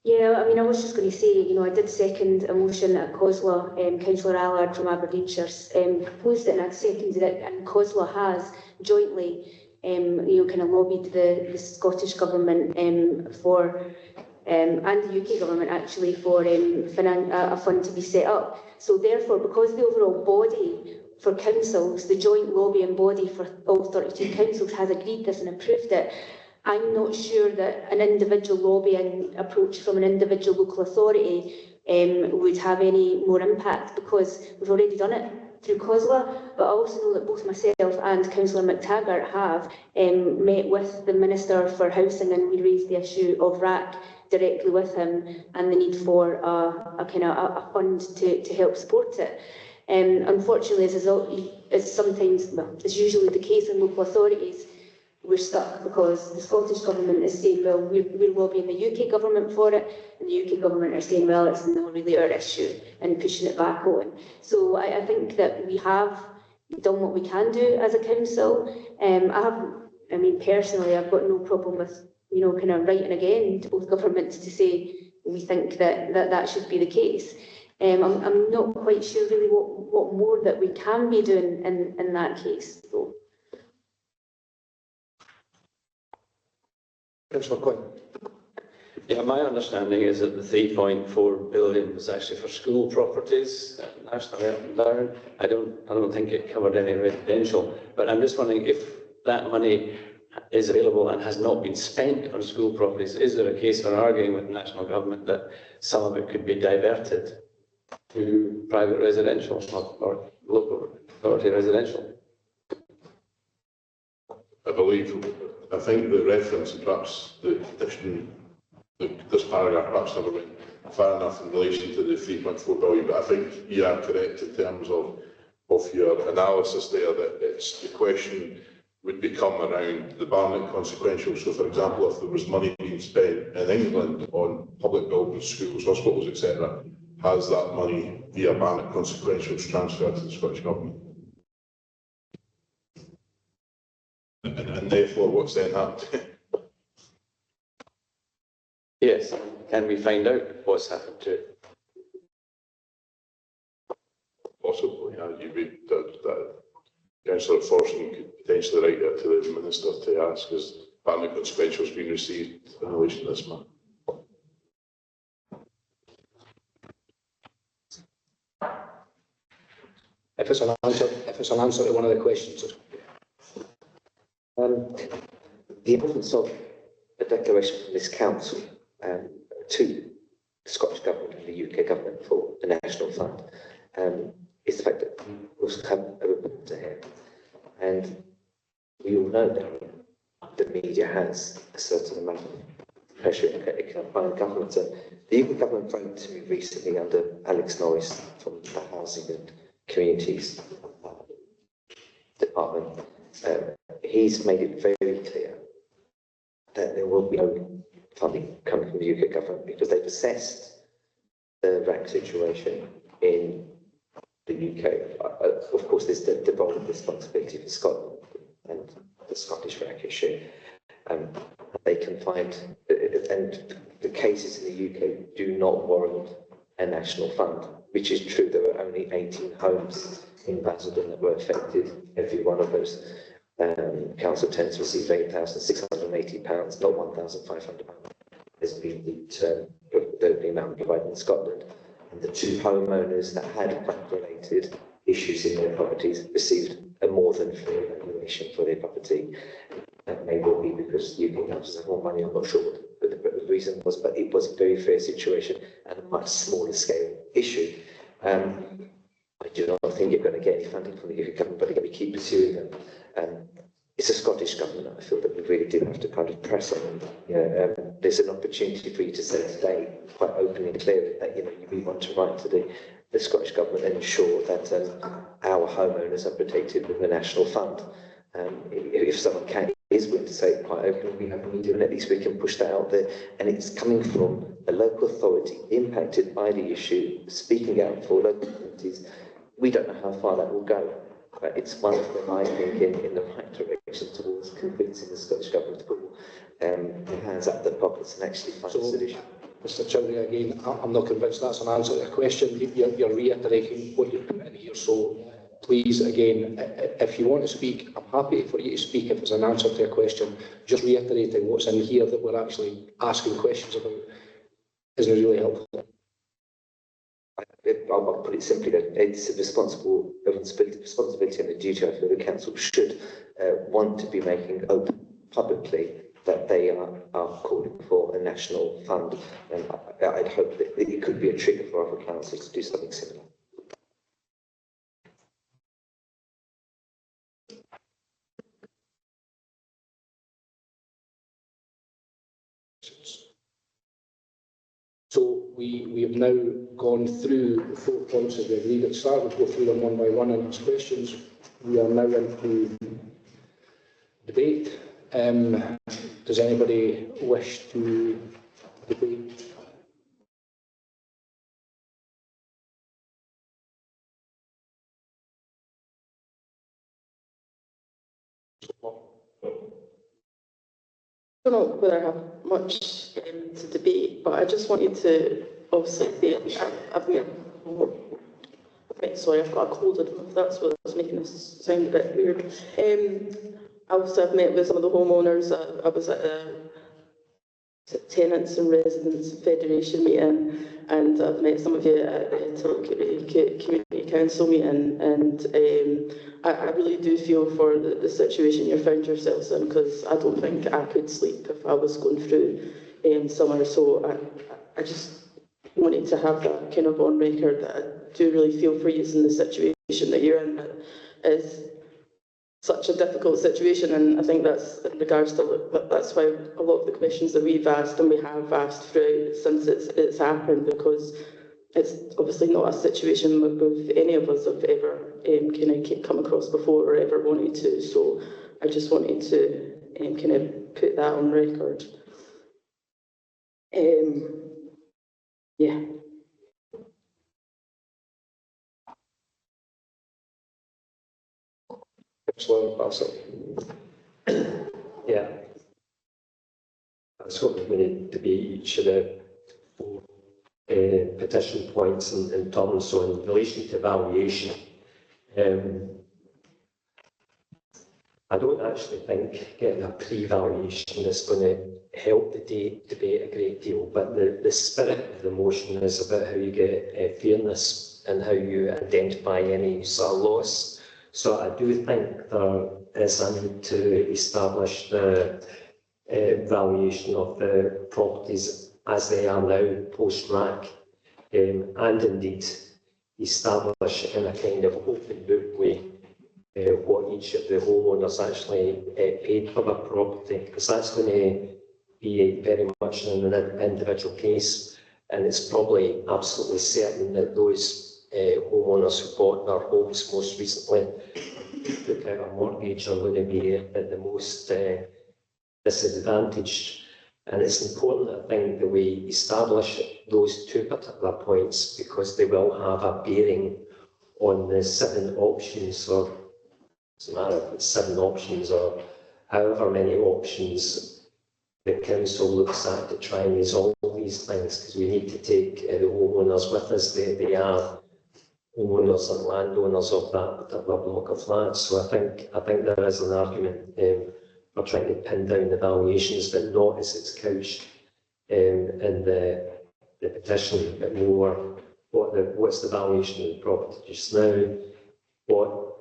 Yeah, I mean, I was just going to say, you know, I did second a motion at COSLA. Councillor Allard from Aberdeenshire proposed it, and I'd seconded it, and COSLA has jointly, you know, kind of lobbied the Scottish Government for, and the UK Government actually, for a fund to be set up. So therefore, because the overall body for councils, the joint lobbying body for all 32 councils has agreed this and approved it, I'm not sure that an individual lobbying approach from an individual local authority would have any more impact, because we've already done it through COSLA. But I also know that both myself and Councillor McTaggart have met with the Minister for Housing, and we raised the issue of RAC directly with him and the need for a kind of a fund to help support it. Unfortunately, as sometimes, well, it's usually the case in local authorities, we're stuck because the Scottish Government is saying, well, we're lobbying the UK Government for it, and the UK Government are saying, well, it's not really our issue, and pushing it back on. So I think that we have done what we can do as a council. I mean, personally, I've got no problem with, you know, kind of writing again to both governments to say we think that should be the case. I'm not quite sure really what more that we can be doing in that case, though. Councillor Quinn. Yeah, my understanding is that the 3.4 billion was actually for school properties nationally up and down. I don't think it covered any residential, but I'm just wondering if that money is available and has not been spent on school properties. Is there a case for arguing with the national government that some of it could be diverted to private residential or local authority residential? I think the reference, and perhaps the petition, this paragraph perhaps never went far enough in relation to the 3.4 billion, but I think you are correct in terms of your analysis there, that the question would become around the Barnett consequential. So, for example, if there was money being spent in England on public buildings, schools, hospitals, etc., has that money via Barnett consequentials transferred to the Scottish Government? And therefore, what's then happened? Yes, can we find out what's happened to it? Possibly, yeah. That Councillor Forson could potentially write that to the Minister to ask, has Barnett consequentials been received in relation to this matter? If it's an answer to one of the questions. The importance of a declaration from this council to the Scottish Government and the UK Government for the National Fund. is the fact that we also have a report to hand. And we all know that the media has a certain amount of pressure on the government. The UK government wrote to me recently under Alex Norris from the Housing and Communities Department. He's made it very clear that there will be no funding coming from the UK government because they've assessed the RAC situation in the UK. Of course, there's the devolved responsibility for Scotland and the Scottish RAC issue. They can find, and the cases in the UK do not warrant a national fund, which is true. There were only 18 homes in Basildon that were affected. Every one of those council tenants received £8,680, not £1,500. Has been the amount provided in Scotland. And the two homeowners that had RAC-related issues in their properties received a more than fair valuation for their property. That may well be because UK councils have more money, I'm not sure what the reason was, but it was a very fair situation and a much smaller scale issue. I do not think you're going to get any funding from the UK government, but we keep pursuing them. It's a Scottish government, I feel that we really do have to kind of press on them. There's an opportunity for you to say today, quite openly and clearly, that we want to write to the Scottish government and ensure that our homeowners are protected with the national fund. If someone is willing to say it quite openly, we have media, and at least we can push that out there. And it's coming from a local authority impacted by the issue, speaking out for local communities. We don't know how far that will go, but it's one step, I think, in the right direction towards convincing the Scottish government to put their hands up their pockets and actually find a solution. Mr. Chowdhury, again, I'm not convinced that's an answer to your question. You're reiterating what you put in here, so please, again, if you want to speak, I'm happy for you to speak if it's an answer to a question. Just reiterating what's in here that we're actually asking questions about isn't really helpful. I'll put it simply that it's a responsibility and a duty I feel the council should want to be making open publicly that they are calling for a national fund, and I'd hope that it could be a trigger for other councils to do something similar. So we have now gone through the 4 points that we agreed at the start. We'll go through them one by one and ask questions. We are now into debate. Does anybody wish to debate? I don't know whether I have much to debate, but I just wanted to obviously say sorry, I've got a cold. I don't know if that's what's making this sound a bit weird. I've met with some of the homeowners. I was at a Tenants and Residents Federation meeting, and I've met some of you at the Community Council meeting, and I really do feel for the situation you found yourselves in, because I don't think I could sleep if I was going through summer. So I just wanted to have that kind of on record that I do really feel for you in the situation that you're in. It's such a difficult situation, and I think that's in regards to that's why a lot of the questions that we've asked and we have asked throughout since it's happened, because it's obviously not a situation with any of us have ever kind of come across before or ever wanted to. So I just wanted to kind of put that on record. Yeah. Yeah. I was hoping we would debate each of the 4 petition points in turn. So in relation to valuation, I don't actually think getting a pre-valuation is going to help the debate a great deal, but the spirit of the motion is about how you get fairness and how you identify any sort of loss. So I do think there is a need to establish the valuation of the properties as they are now post-RAC, and indeed establish in a kind of open book way what each of the homeowners actually paid for their property, because that's going to be very much an individual case, and it's probably absolutely certain that those homeowners who bought their homes most recently took out a mortgage are going to be at the most disadvantaged. And it's important, I think, that we establish those two particular points, because they will have a bearing on the 7 options, or it doesn't matter if it's 7 options or however many options the council looks at to try and resolve these things, because we need to take the homeowners with us. They are homeowners and landowners of that particular block of flats. So I think there is an argument for trying to pin down the valuations, but not as it's couched in the petition, but more what's the valuation of the property just now, what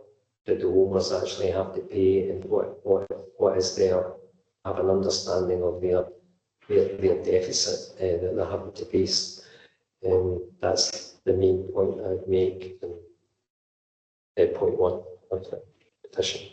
did the owners actually have to pay, and what is their, have an understanding of their deficit that they're having to face. That's the main point I'd make in point 1 of the petition.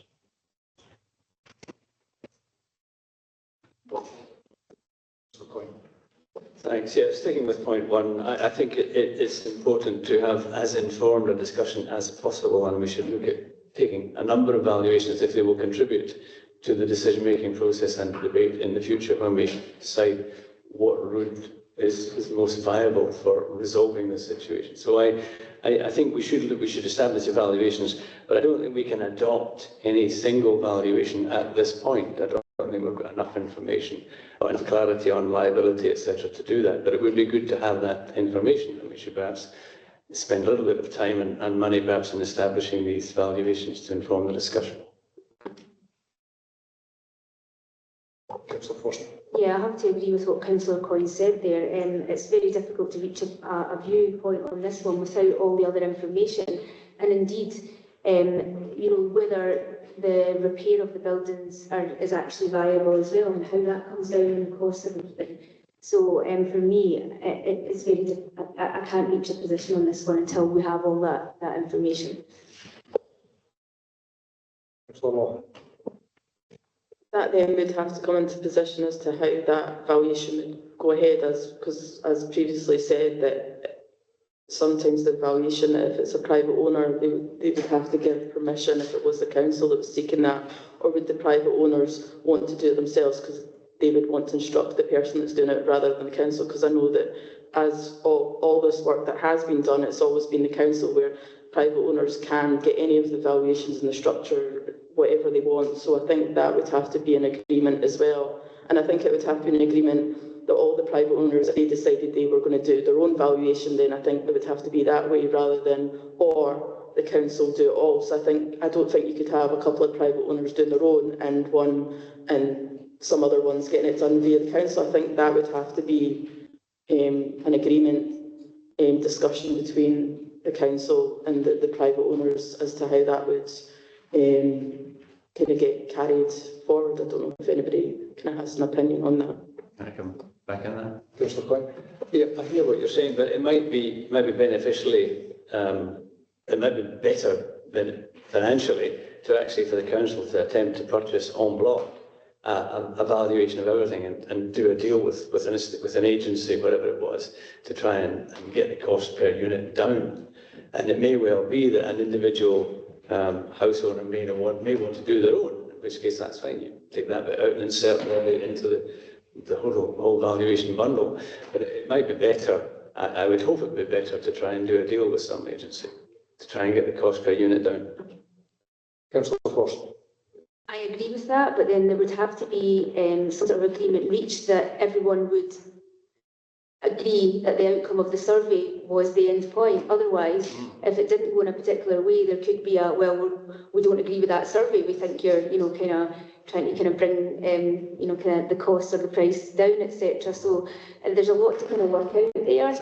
Thanks. Yeah, sticking with point 1, I think it's important to have as informed a discussion as possible, and we should look at taking a number of valuations if they will contribute to the decision-making process and debate in the future when we decide what route is most viable for resolving the situation. So I think we should establish evaluations, but I don't think we can adopt any single valuation at this point. I don't think we've got enough information or enough clarity on liability, etc., to do that. But it would be good to have that information, and we should perhaps spend a little bit of time and money perhaps in establishing these valuations to inform the discussion. Councillor Forster. Yeah, I have to agree with what Councillor Coyne said there. It's very difficult to reach a viewpoint on this one without all the other information. And indeed, whether the repair of the buildings is actually viable as well, and how that comes down in the cost of everything. So for me, it's very difficult. I can't reach a position on this one until we have all that information. Councillor Law. That then would have to come into position as to how that valuation would go ahead, because as previously said, that sometimes the valuation, if it's a private owner, they would have to give permission if it was the council that was seeking that, or would the private owners want to do it themselves because they would want to instruct the person that's doing it rather than the council? Because I know that as all this work that has been done, it's always been the council where private owners can get any of the valuations in the structure, whatever they want. So I think that would have to be an agreement as well. And I think it would have to be an agreement that all the private owners, if they decided they were going to do their own valuation, then I think it would have to be that way rather than, or the council do it all. So I don't think you could have a couple of private owners doing their own and some other ones getting it done via the council. I think that would have to be an agreement discussion between the council and the private owners as to how that would kind of get carried forward. I don't know if anybody kind of has an opinion on that. Can I come back on that? Councillor Coyne. Yeah, I hear what you're saying, but it might be beneficially, it might be better financially to actually for the council to attempt to purchase en bloc a valuation of everything and do a deal with an agency, whatever it was, to try and get the cost per unit down. And it may well be that an individual house owner may want to do their own, in which case that's fine. You take that bit out and insert that into the whole valuation bundle. But it might be better, I would hope it would be better to try and do a deal with some agency to try and get the cost per unit down. Councillor Forster. I agree with that, but then there would have to be some sort of agreement reached that everyone would agree that the outcome of the survey was the end point. Otherwise, if it didn't go in a particular way, there could be we don't agree with that survey. We think you're, kind of trying to bring, kind of the cost or the price down, etc. So there's a lot to kind of work out there.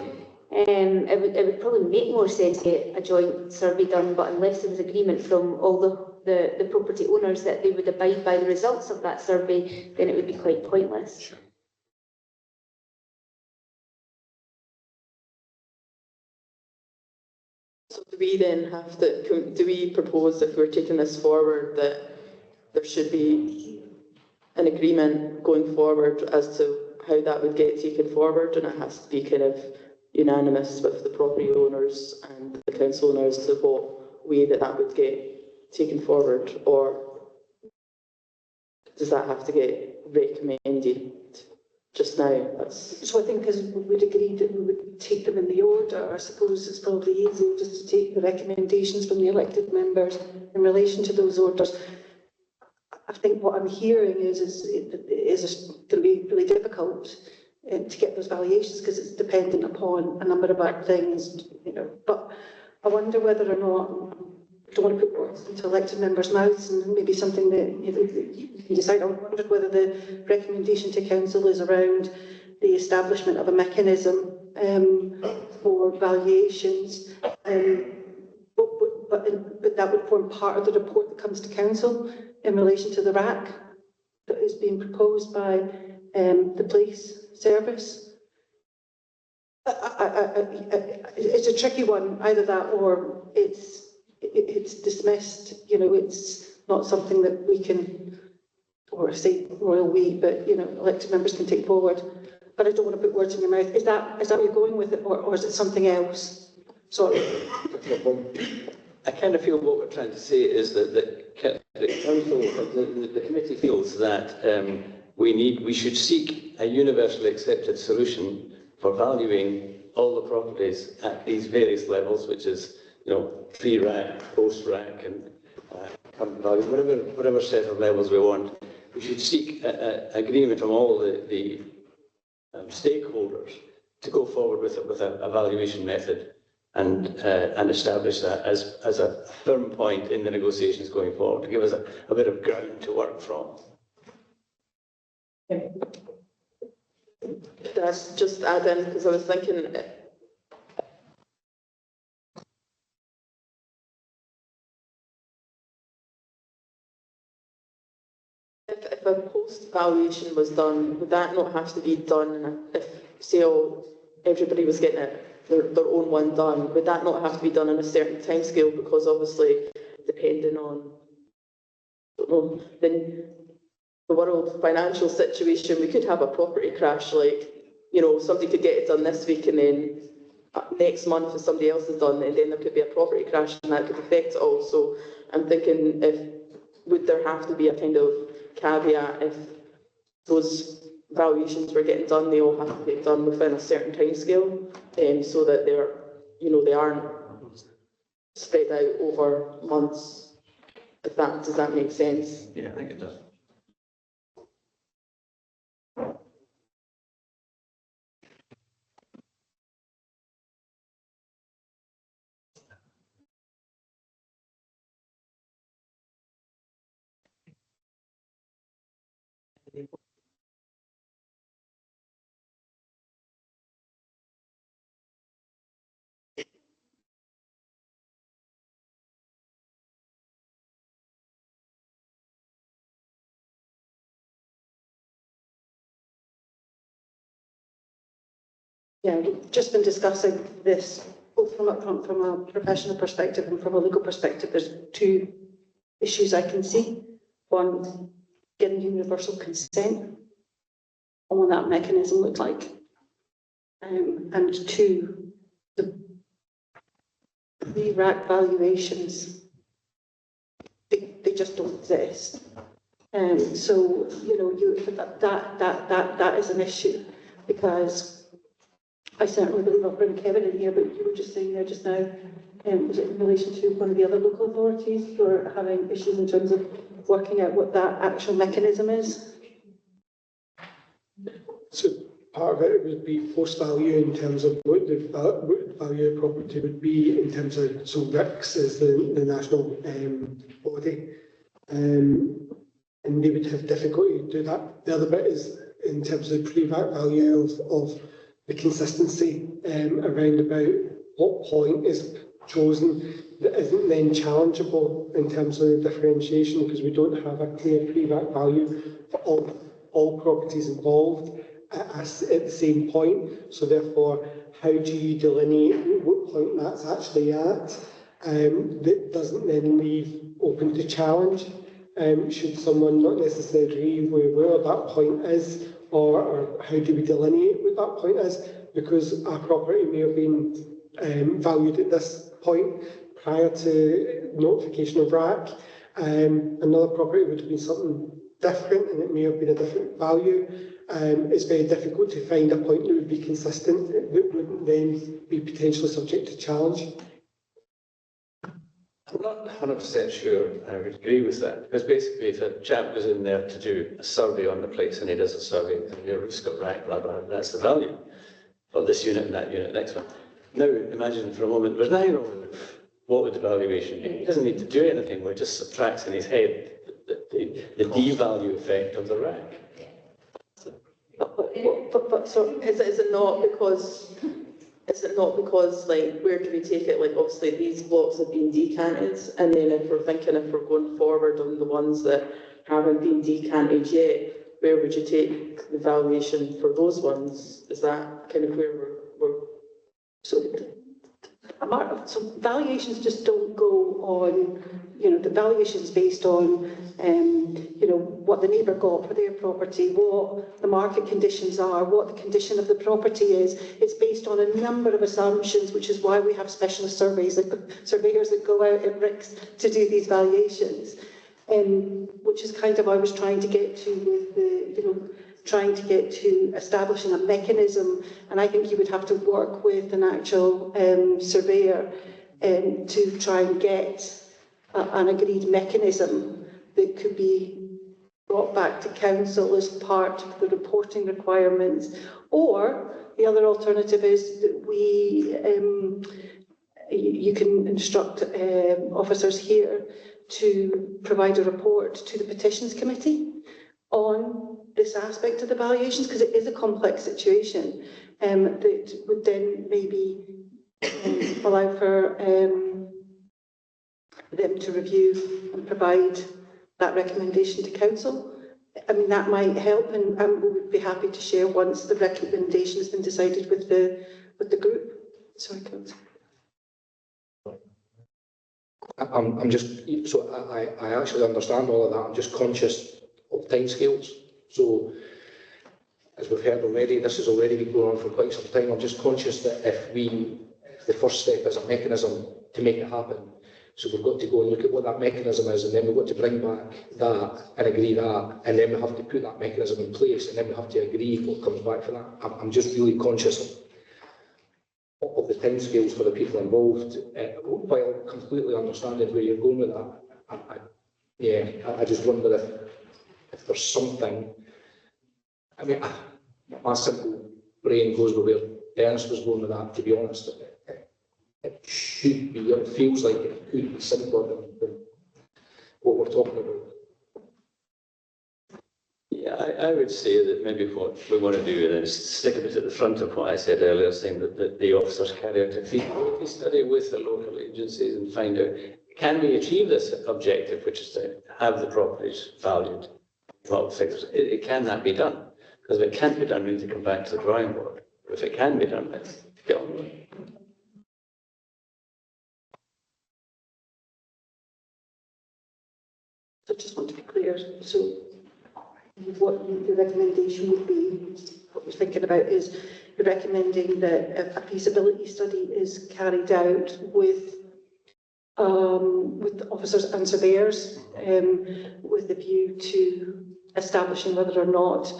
It would probably make more sense to get a joint survey done, but unless there was agreement from all the property owners that they would abide by the results of that survey, then it would be quite pointless. Sure. we then have to, do we propose, if we're taking this forward, that there should be an agreement going forward as to how that would get taken forward, and it has to be kind of unanimous with the property owners and the council owners to what way that would get taken forward, or does that have to get recommended just now? So I think as we would agree that we would take them in the order, I suppose it's probably easier just to take the recommendations from the elected members in relation to those orders. I think what I'm hearing is going to be really difficult to get those valuations because it's dependent upon a number of things, But I wonder whether or not, I don't want to put words into elected members' mouths, and maybe something that you can decide. I wondered whether the recommendation to council is around the establishment of a mechanism for valuations, but that would form part of the report that comes to council in relation to the RAC that is being proposed by the police service. It's a tricky one, either that or it's dismissed. It's not something that we can, or say royal we, but elected members can take forward. But I don't want to put words in your mouth. Is that where you're going with it, or is it something else? Sorry. I kind of feel what we're trying to say is that the council, the committee feels that we should seek a universally accepted solution for valuing all the properties at these various levels, which is, pre-RAC, post-RAC, and current value, whatever set of levels we want. We should seek agreement from all the stakeholders to go forward with a valuation method and establish that as a firm point in the negotiations going forward, to give us a bit of ground to work from. That's just add in, because I was thinking, if a post valuation was done, would that not have to be done if, say, everybody was getting their own one done? Would that not have to be done in a certain timescale? Because obviously, depending on, the world financial situation, we could have a property crash, somebody could get it done this week and then next month if somebody else is done, and then there could be a property crash and that could affect it all. So I'm thinking, would there have to be a kind of caveat if those valuations were getting done, they all have to be done within a certain time scale, so that they aren't spread out over months. Does that make sense? Yeah, I think it does. Yeah, we've just been discussing this both from a professional perspective and from a legal perspective. There's two issues I can see. One, getting universal consent on what that mechanism looks like. And two, the pre-RAC valuations, they just don't exist. So, that is an issue, because I certainly believe I'll bring Kevin in here, but you were just saying there just now, was it in relation to one of the other local authorities who are having issues in terms of working out what that actual mechanism is? So part of it would be post value in terms of what the value of property would be in terms of, so RICS is the national body, and they would have difficulty to do that. The other bit is in terms of the pre-VAT value of the consistency around about what point is chosen that isn't then challengeable in terms of the differentiation, because we don't have a clear pre-VAT value for all properties involved at the same point. So therefore, how do you delineate what point that's actually at? that doesn't then leave open to challenge. Should someone not necessarily agree with where that point is, or how do we delineate what that point is? Because our property may have been valued at this point prior to notification of RAC. Another property would have been something different, and it may have been a different value. It's very difficult to find a point that would be consistent, that wouldn't then be potentially subject to challenge. I'm not 100% sure I would agree with that, because basically if a chap goes in there to do a survey on the place and he does a survey and your roof's got rack, blah, blah, that's the value of this unit and that unit, next one. Now imagine for a moment there's nothing wrong with the roof. What would the valuation be? He doesn't need to do anything, where he just subtracts in his head the d-value effect of the rack. But so is it not because? Is it not because, like, where do we take it? Like, obviously, these blocks have been decanted, and then if we're going forward on the ones that haven't been decanted yet, where would you take the valuation for those ones? Is that kind of where we're... So valuations just don't go on, the valuation's based on, what the neighbour got for their property, what the market conditions are, what the condition of the property is. It's based on a number of assumptions, which is why we have specialist surveyors that go out at RICS to do these valuations, which is kind of what I was trying to get to with the, trying to get to establishing a mechanism, and I think you would have to work with an actual surveyor to try and get an agreed mechanism that could be brought back to council as part of the reporting requirements. Or the other alternative is that you can instruct officers here to provide a report to the Petitions Committee on this aspect of the valuations, because it is a complex situation that would then maybe allow for them to review and provide that recommendation to council. I mean, that might help, and we would be happy to share once the recommendation has been decided with the group. Sorry, council. I'm just, so I actually understand all of that. I'm just conscious of timescales. So, as we've heard already, this has already been going on for quite some time. I'm just conscious that if the first step is a mechanism to make it happen, so we've got to go and look at what that mechanism is, and then we've got to bring back that and agree that, and then we have to put that mechanism in place, and then we have to agree what comes back for that. I'm just really conscious of the timescales for the people involved, while completely understanding where you're going with that. I just wonder if there's something. I mean, my simple brain goes with where Dennis was going with that, to be honest. It should be, it feels like it could be simpler than what we're talking about. Yeah, I would say that maybe what we want to do is stick a bit at the front of what I said earlier, saying that the officers carry out a feasibility study with the local agencies and find out, can we achieve this objective, which is to have the properties valued? Well, figures. Can that be done? Because if it can't be done, we need to come back to the drawing board. If it can be done, let's get on with it. I just want to be clear. So, what the recommendation would be, what we're thinking about is you're recommending that a feasibility study is carried out with officers and surveyors, with the view to establishing whether or not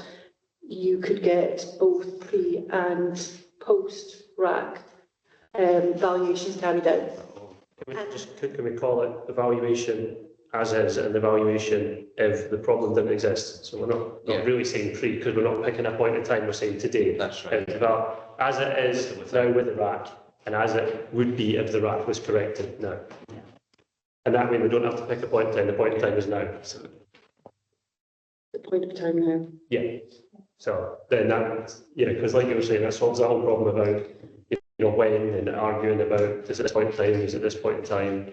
you could get both pre and post RAC valuations carried out. Can we call it the valuation as is and the valuation if the problem didn't exist? So we're not really saying pre, because we're not picking a point in time, we're saying today. That's right. As it is now with the RAC, and as it would be if the RAC was corrected now. And that way we don't have to pick a point in time, the point in time is now. So, The point of time now. yeah. So then that, because like you were saying, that solves that whole problem about, when and arguing about, is it this point in time, is it this point in time?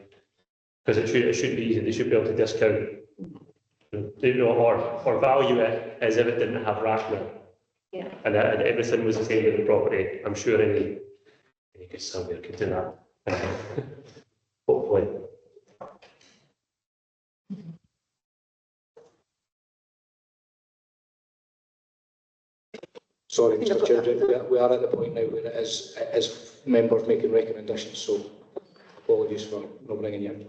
Because it should be easy, they should be able to discount, or value it as if it didn't have RAC now. Yeah. And everything was the same with the property. I'm sure any good surveyor could do that. hopefully. Sorry, Mr Children, we are at the point now where it is members making recommendations, so apologies for not bringing you in.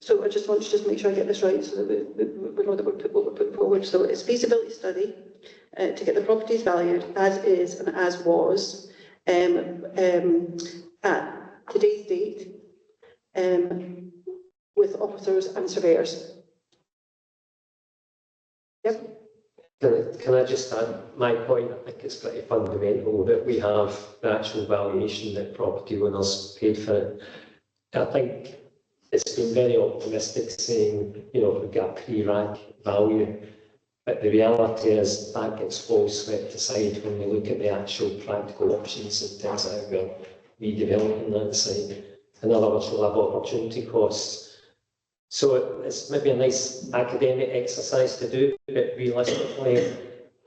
So I just want to just make sure I get this right so that we know that what we're putting forward. So it's feasibility study to get the properties valued as is and as was at today's date with officers and surveyors. Yep. Can I just add my point? I think it's pretty fundamental that we have the actual valuation that property owners paid for it. I think it's been very optimistic saying, you know, we've got a pre-rack value, but the reality is that gets all swept aside when we look at the actual practical options in terms of how we're redeveloping that site. In other words, we'll have opportunity costs. So it's maybe a nice academic exercise to do, but realistically,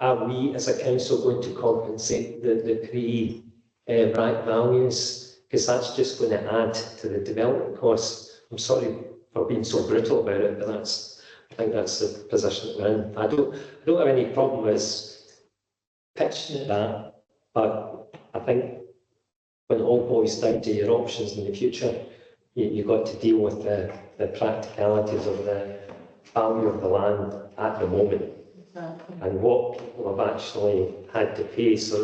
are we as a council going to compensate the pre-rack values? Because that's just going to add to the development costs. I'm sorry for being so brutal about it, but I think that's the position that we're in. I don't have any problem with pitching at that, but I think when it all boils down to your options in the future, you've got to deal with the practicalities of the value of the land at the moment and what people have actually had to pay. So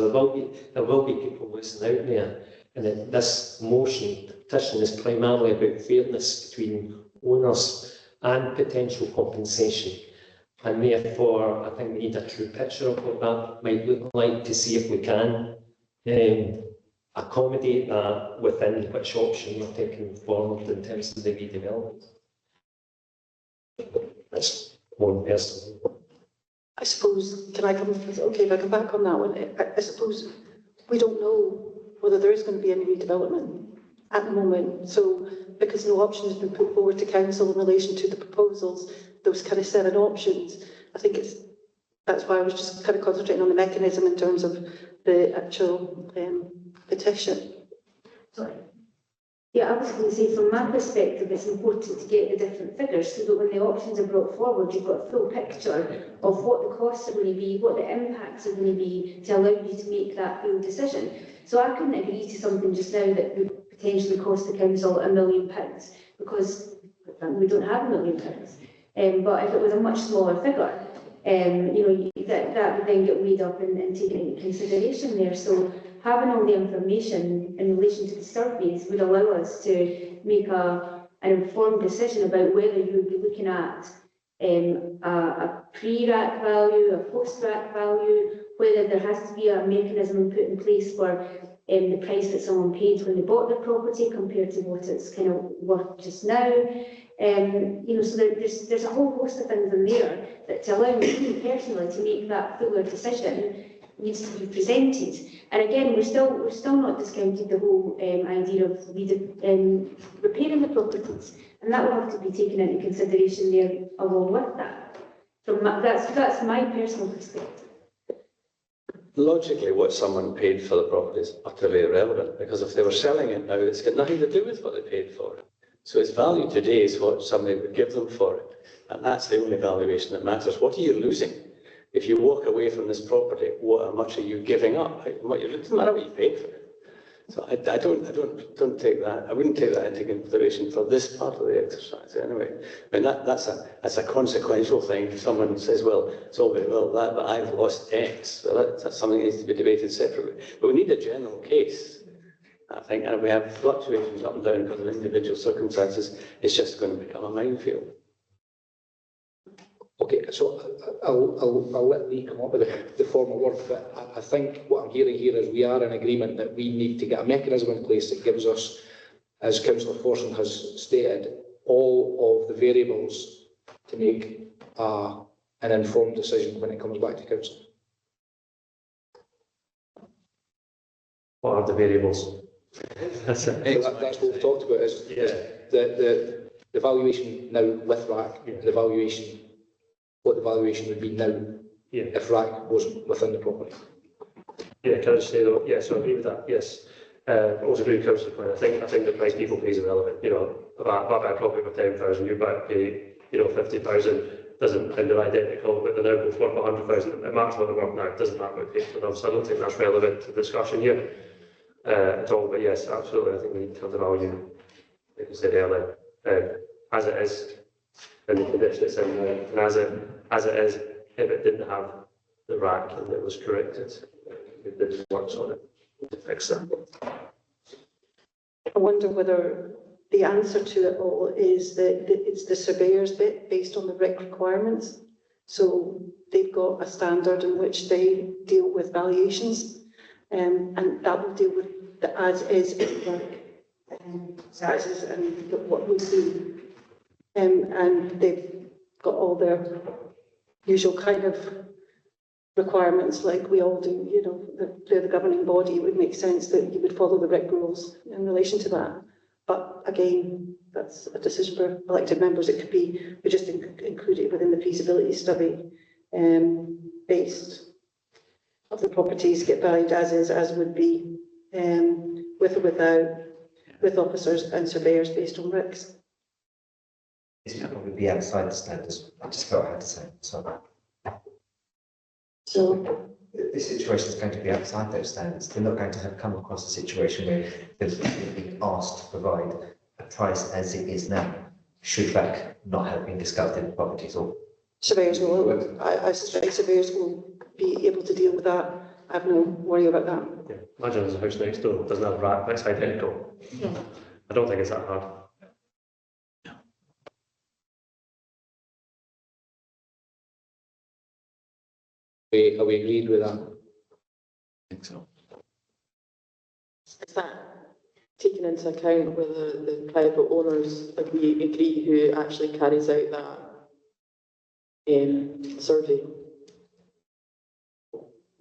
there will be people listening out there, and that this petition is primarily about fairness between owners and potential compensation. And therefore, I think we need a true picture of what that might look like to see if we can accommodate that within which option we're taking forward in terms of the redevelopment. That's one person. I suppose, can I come, okay, if I come back on that one, I suppose we don't know whether there is going to be any redevelopment at the moment. So, because no option has been put forward to council in relation to the proposals, those kind of 7 options, I think that's why I was just kind of concentrating on the mechanism in terms of the actual petition. Sorry. Yeah, I was going to say, from my perspective, it's important to get the different figures so that when the options are brought forward, you've got a full picture of what the costs are going to be, what the impacts are going to be to allow you to make that full decision. So I couldn't agree to something just now that would potentially cost the council £1 million because we don't have £1 million. But if it was a much smaller figure, that would then get weighed up and taken into consideration there. So having all the information in relation to the surveys would allow us to make an informed decision about whether you would be looking at a pre-rack value, a post-rack value, whether there has to be a mechanism put in place for the price that someone paid when they bought their property compared to what it's kind of worth just now. So there's a whole host of things in there that to allow me personally to make that fuller decision needs to be presented. And again, we're still not discounting the whole idea of repairing the properties, and that will have to be taken into consideration there along with that. That's my personal perspective. Logically, what someone paid for the property is utterly irrelevant, because if they were selling it now, it's got nothing to do with what they paid for it. So its value today is what somebody would give them for it. And that's the only valuation that matters. What are you losing? If you walk away from this property, how much are you giving up? It doesn't matter what you paid for it. So I don't take that. I wouldn't take that into consideration for this part of the exercise anyway. I mean that's a consequential thing. If someone says, well, it's all very well that, but I've lost X. Well, that's something that needs to be debated separately. But we need a general case, I think, and if we have fluctuations up and down because of individual circumstances, it's just going to become a minefield. Okay, so I'll let Lee come up with the formal word, but I think what I'm hearing here is we are in agreement that we need to get a mechanism in place that gives us, as Councillor Forson has stated, all of the variables to make an informed decision when it comes back to council. What are the variables? That's what we've talked about, is the valuation now with RAC, the valuation, what the valuation would be now if RAC wasn't within the property. Yeah, can I just say though, yes, I agree with that, yes. I also agree with Councillor Quinn. I think the price people pay is irrelevant. You know, if I buy a property for 10,000, you buy pay 50,000. Doesn't, and they're identical, but they're now both worth 100,000. It matters what they're worth now. It doesn't matter what they pay for them. So I don't think that's relevant to the discussion here at all. But yes, absolutely. I think we need to have the value, like I said earlier, as it is in the condition it's in now, and as it is if it didn't have the rack and it was corrected. We did works on it to fix that. I wonder whether the answer to it all is that it's the surveyor's bit based on the RIC requirements. So they've got a standard in which they deal with valuations, and that will deal with the as is, as is, and what we see. And they've got all their usual kind of requirements like we all do. You know, they're the governing body. It would make sense that you would follow the RIC rules in relation to that. But again, that's a decision for elected members. It could be, we just include it within the feasibility study, based of the properties get valued as is, as would be, with or without, with officers and surveyors based on RICs. This would probably be outside the standards. I just felt I had to say. So The situation is going to be outside those standards. They're not going to have come across a situation where they've been asked to provide a price as it is now, should that not have been discussed in the properties or. surveyors will, I suspect surveyors will be able to deal with that. I have no worry about that. Yeah. Imagine there's a house next door that doesn't have a rack, that's identical. Yeah. I don't think it's that hard. Are we agreed with that? I think so. Is that taken into account whether the private owners agree who actually carries out that survey?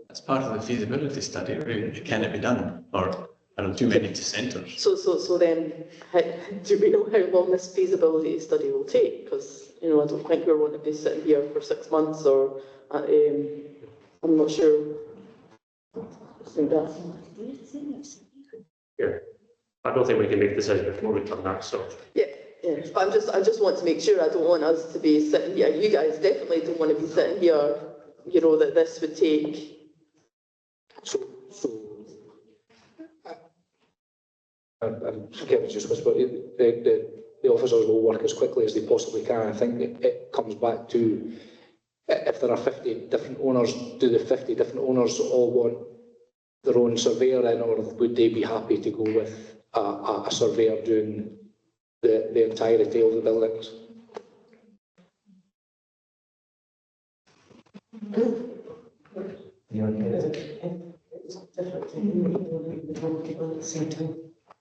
That's part of the feasibility study, really. Can it be done? Or are there too many dissenters? So then, do we know how long this feasibility study will take? Because, you know, I don't think we're going to be sitting here for 6 months or, I'm not sure. Yeah. I don't think we can make a decision before we've done that, so. Yeah, but I just want to make sure. I don't want us to be sitting here. You guys definitely don't want to be sitting here, you know, that this would take. Kevin just whispered, the officers will work as quickly as they possibly can. I think it comes back to, if there are 50 different owners, do the 50 different owners all want their own surveyor in, or would they be happy to go with a surveyor doing the entirety of the buildings?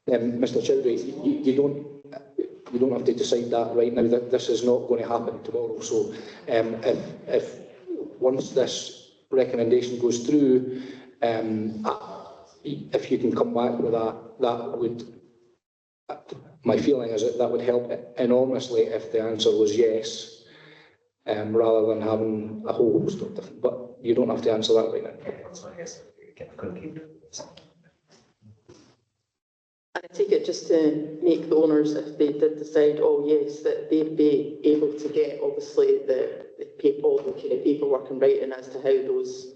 Mr. Chowdhury, you don't have to decide that right now. This is not going to happen tomorrow. So, if once this recommendation goes through, if you can come back with that would. My feeling is that would help enormously if the answer was yes, rather than having a whole host of different. But you don't have to answer that right now. And I take it just to make the owners, if they did decide, oh yes, that they'd be able to get obviously the all the kind of paperwork and writing as to how those.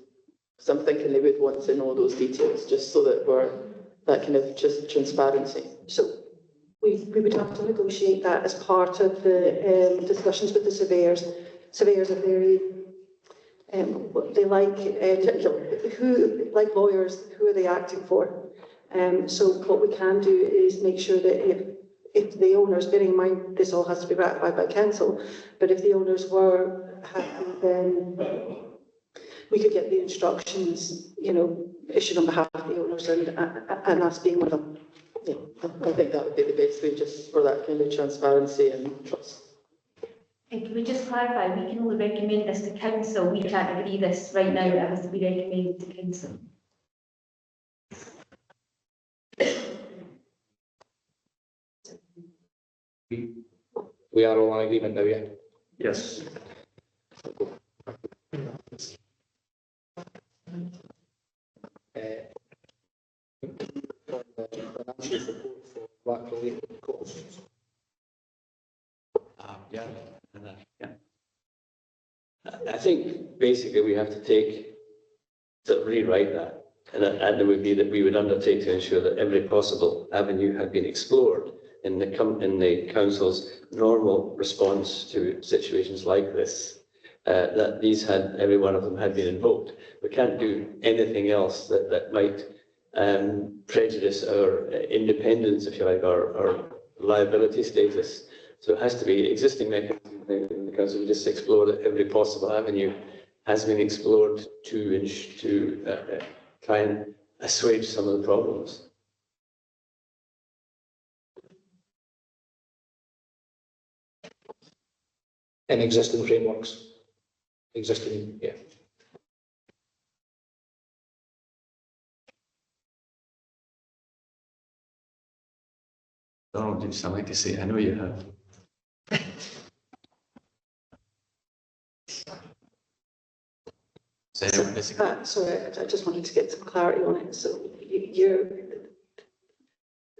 Because I'm thinking they would want to know those details, just so that we're that kind of just transparency. So we would have to negotiate that as part of the discussions with the surveyors. Surveyors are very, they like, who, like lawyers, who are they acting for? So what we can do is make sure that if the owners, bearing in mind this all has to be ratified by council, but if the owners were happy, then we could get the instructions, you know, issued on behalf of the owners and us being one of them. Yeah, I think that would be the best way, just for that kind of transparency and trust. And can we just clarify, we can only recommend this to council, we can't agree this right now, it has to be recommended to council. We are all in agreement now, yeah? Yes. support for RAC-related costs. Yeah. Yeah. I think basically we have to rewrite that. And it would be that we would undertake to ensure that every possible avenue had been explored in the council's normal response to situations like this. That every one of them had been invoked. We can't do anything else that might prejudice our independence, if you like, our liability status. So it has to be existing mechanisms in the council. We just explore that every possible avenue has been explored to try and assuage some of the problems. In existing frameworks. Yeah. Donald, do you sound like to say, I know you have. Sorry, I just wanted to get some clarity on it. So your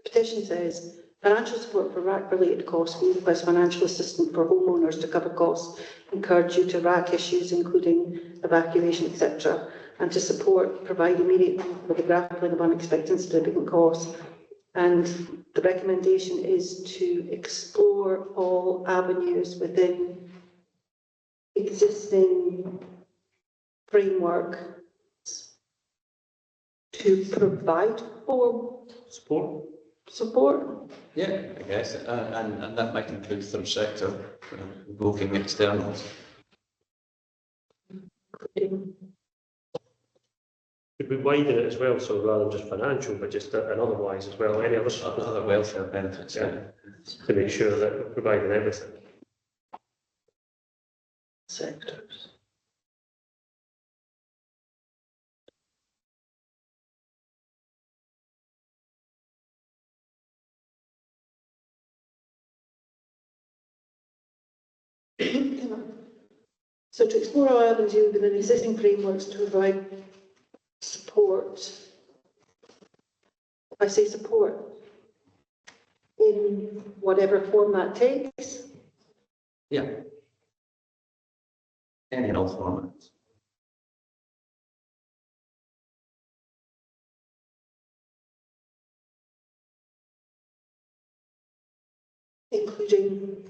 petition says financial support for RAC-related costs. We request financial assistance for homeowners to cover costs incurred due to RAC issues, including evacuation, etc., and to provide immediate relief for the grappling of unexpected and significant costs. And the recommendation is to explore all avenues within existing framework to provide for support. Yeah, I guess, and that might include third sector, invoking externals. Could we widen it as well, so rather than just financial, but just and otherwise as well, any other welfare benefits, yeah, to make sure that we're providing everything. Sectors. So to explore our avenues within existing frameworks to provide support, I say support, in whatever form that takes. Yeah. And in all formats. Including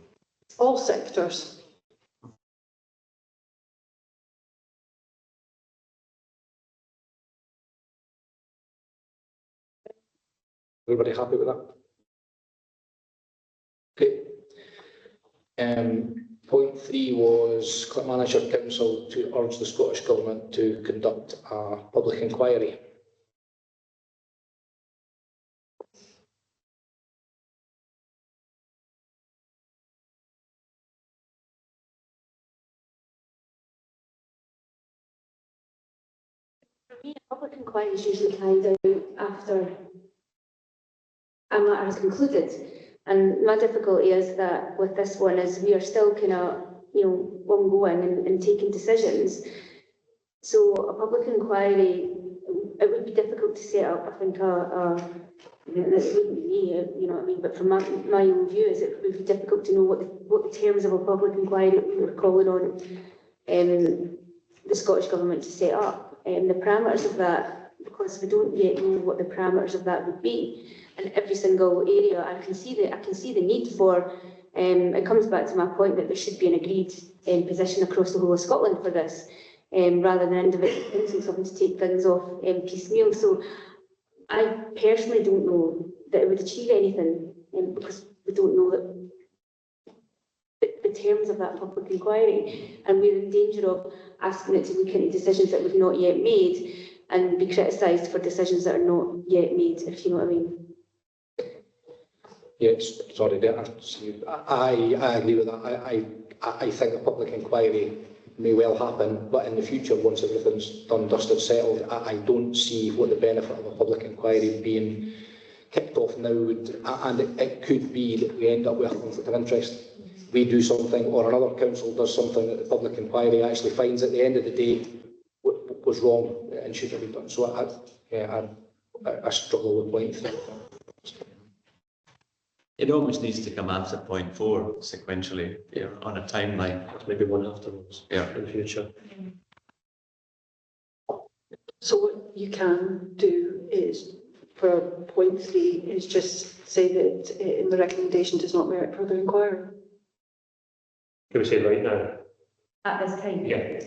all sectors. Everybody happy with that? Okay. Point 3 was Manager Council to urge the Scottish Government to conduct a public inquiry. For me, a public inquiry is usually carried out after a matter has concluded. And my difficulty is that with this one is we are still kind of, ongoing and taking decisions. So a public inquiry, it would be difficult to set up, I think, this wouldn't be me, what I mean, but from my own view is it would be difficult to know what the terms of a public inquiry we were calling on the Scottish Government to set up. The parameters of that, because we don't yet know what the parameters of that would be. In every single area, I can see the need for. It comes back to my point that there should be an agreed position across the whole of Scotland for this, rather than individual councils having to take things off piecemeal. So I personally don't know that it would achieve anything, because we don't know the terms of that public inquiry, and we're in danger of asking it to look into decisions that we've not yet made and be criticised for decisions that are not yet made, if you know what I mean. Yes, sorry, I agree with that. I think a public inquiry may well happen, but in the future, once everything's done, dusted, settled, I don't see what the benefit of a public inquiry being kicked off now would, and it could be that we end up with a conflict of interest. We do something, or another council does something that the public inquiry actually finds at the end of the day was wrong and should have been done. So I struggle with point 3. It almost needs to come after point 4 sequentially, on a timeline. Maybe one afterwards Yeah. in the future. So what you can do is, for point 3, is just say that in the recommendation does not merit further inquiry. Can we say right now? At this time? Yeah.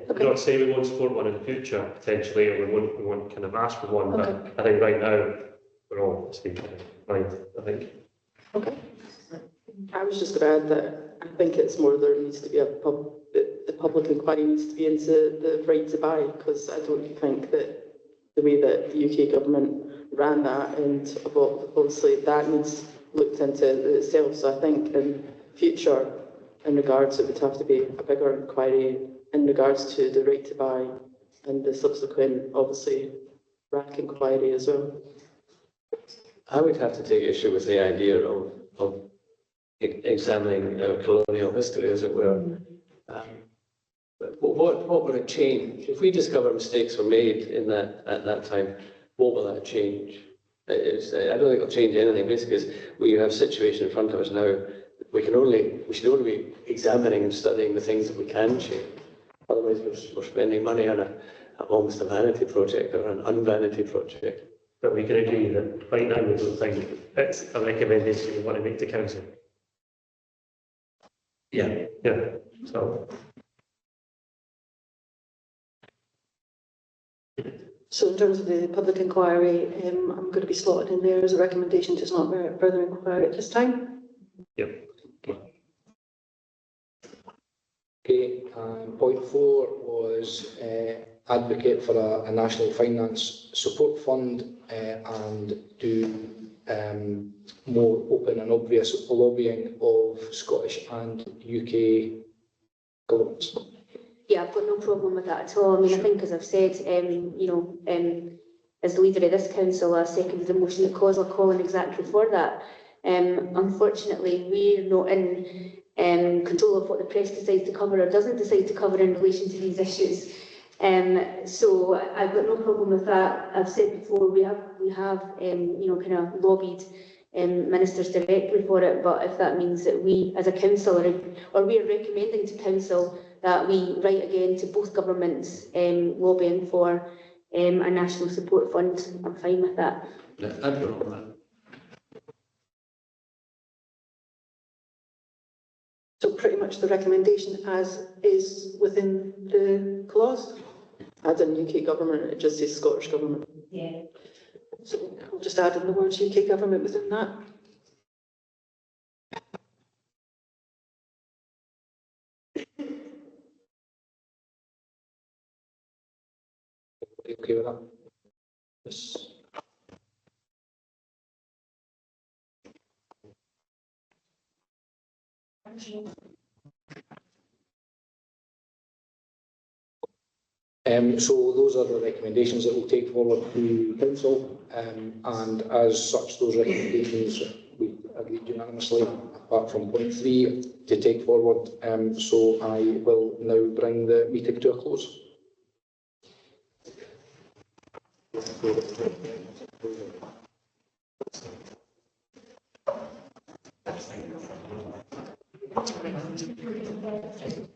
Not say we won't support one in the future, potentially, or we won't kind of ask for one, but I think right now, we're all the same kind of mind, I think. Okay. I was just going to add that I think it's more there needs to be the public inquiry needs to be into the right to buy, because I don't think that the way that the UK government ran that, and obviously that needs looked into itself. So I think in future, in regards, it would have to be a bigger inquiry in regards to the right to buy and the subsequent, obviously, RAC inquiry as well. I would have to take issue with the idea of examining our colonial history, as it were. But what will it change? If we discover mistakes were made at that time, what will that change? I don't think it'll change anything, basically, because we have a situation in front of us now. We should only be examining and studying the things that we can change. Otherwise, we're spending money on almost a vanity project or an unvanity project. But we can agree that right now we don't think it's a recommendation we want to make to council. Yeah. Yeah. So. So in terms of the public inquiry, I'm going to be slotted in there as a recommendation does not merit further inquiry at this time. Yep. Okay, point 4 was advocate for a national finance support fund and do more open and obvious lobbying of Scottish and UK governments. Yeah, I've got no problem with that at all. I mean, I think, as I've said, as the leader of this council, I seconded the motion that calls calling exactly for that. Unfortunately, we're not in control of what the press decides to cover or doesn't decide to cover in relation to these issues. So I've got no problem with that. I've said before, we have kind of lobbied ministers directly for it, but if that means that we as a council or we are recommending to council that we write again to both governments lobbying for a national support fund, I'm fine with that. Yeah, I'd go on that. So pretty much the recommendation as is within the clause. Add in UK government, it just says Scottish government. Yeah. So we'll just add in the words UK government within that. Are you okay with that? Yes. So those are the recommendations that we'll take forward to council, and as such, those recommendations we agreed unanimously, apart from point 3, to take forward. So I will now bring the meeting to a close. Thank you.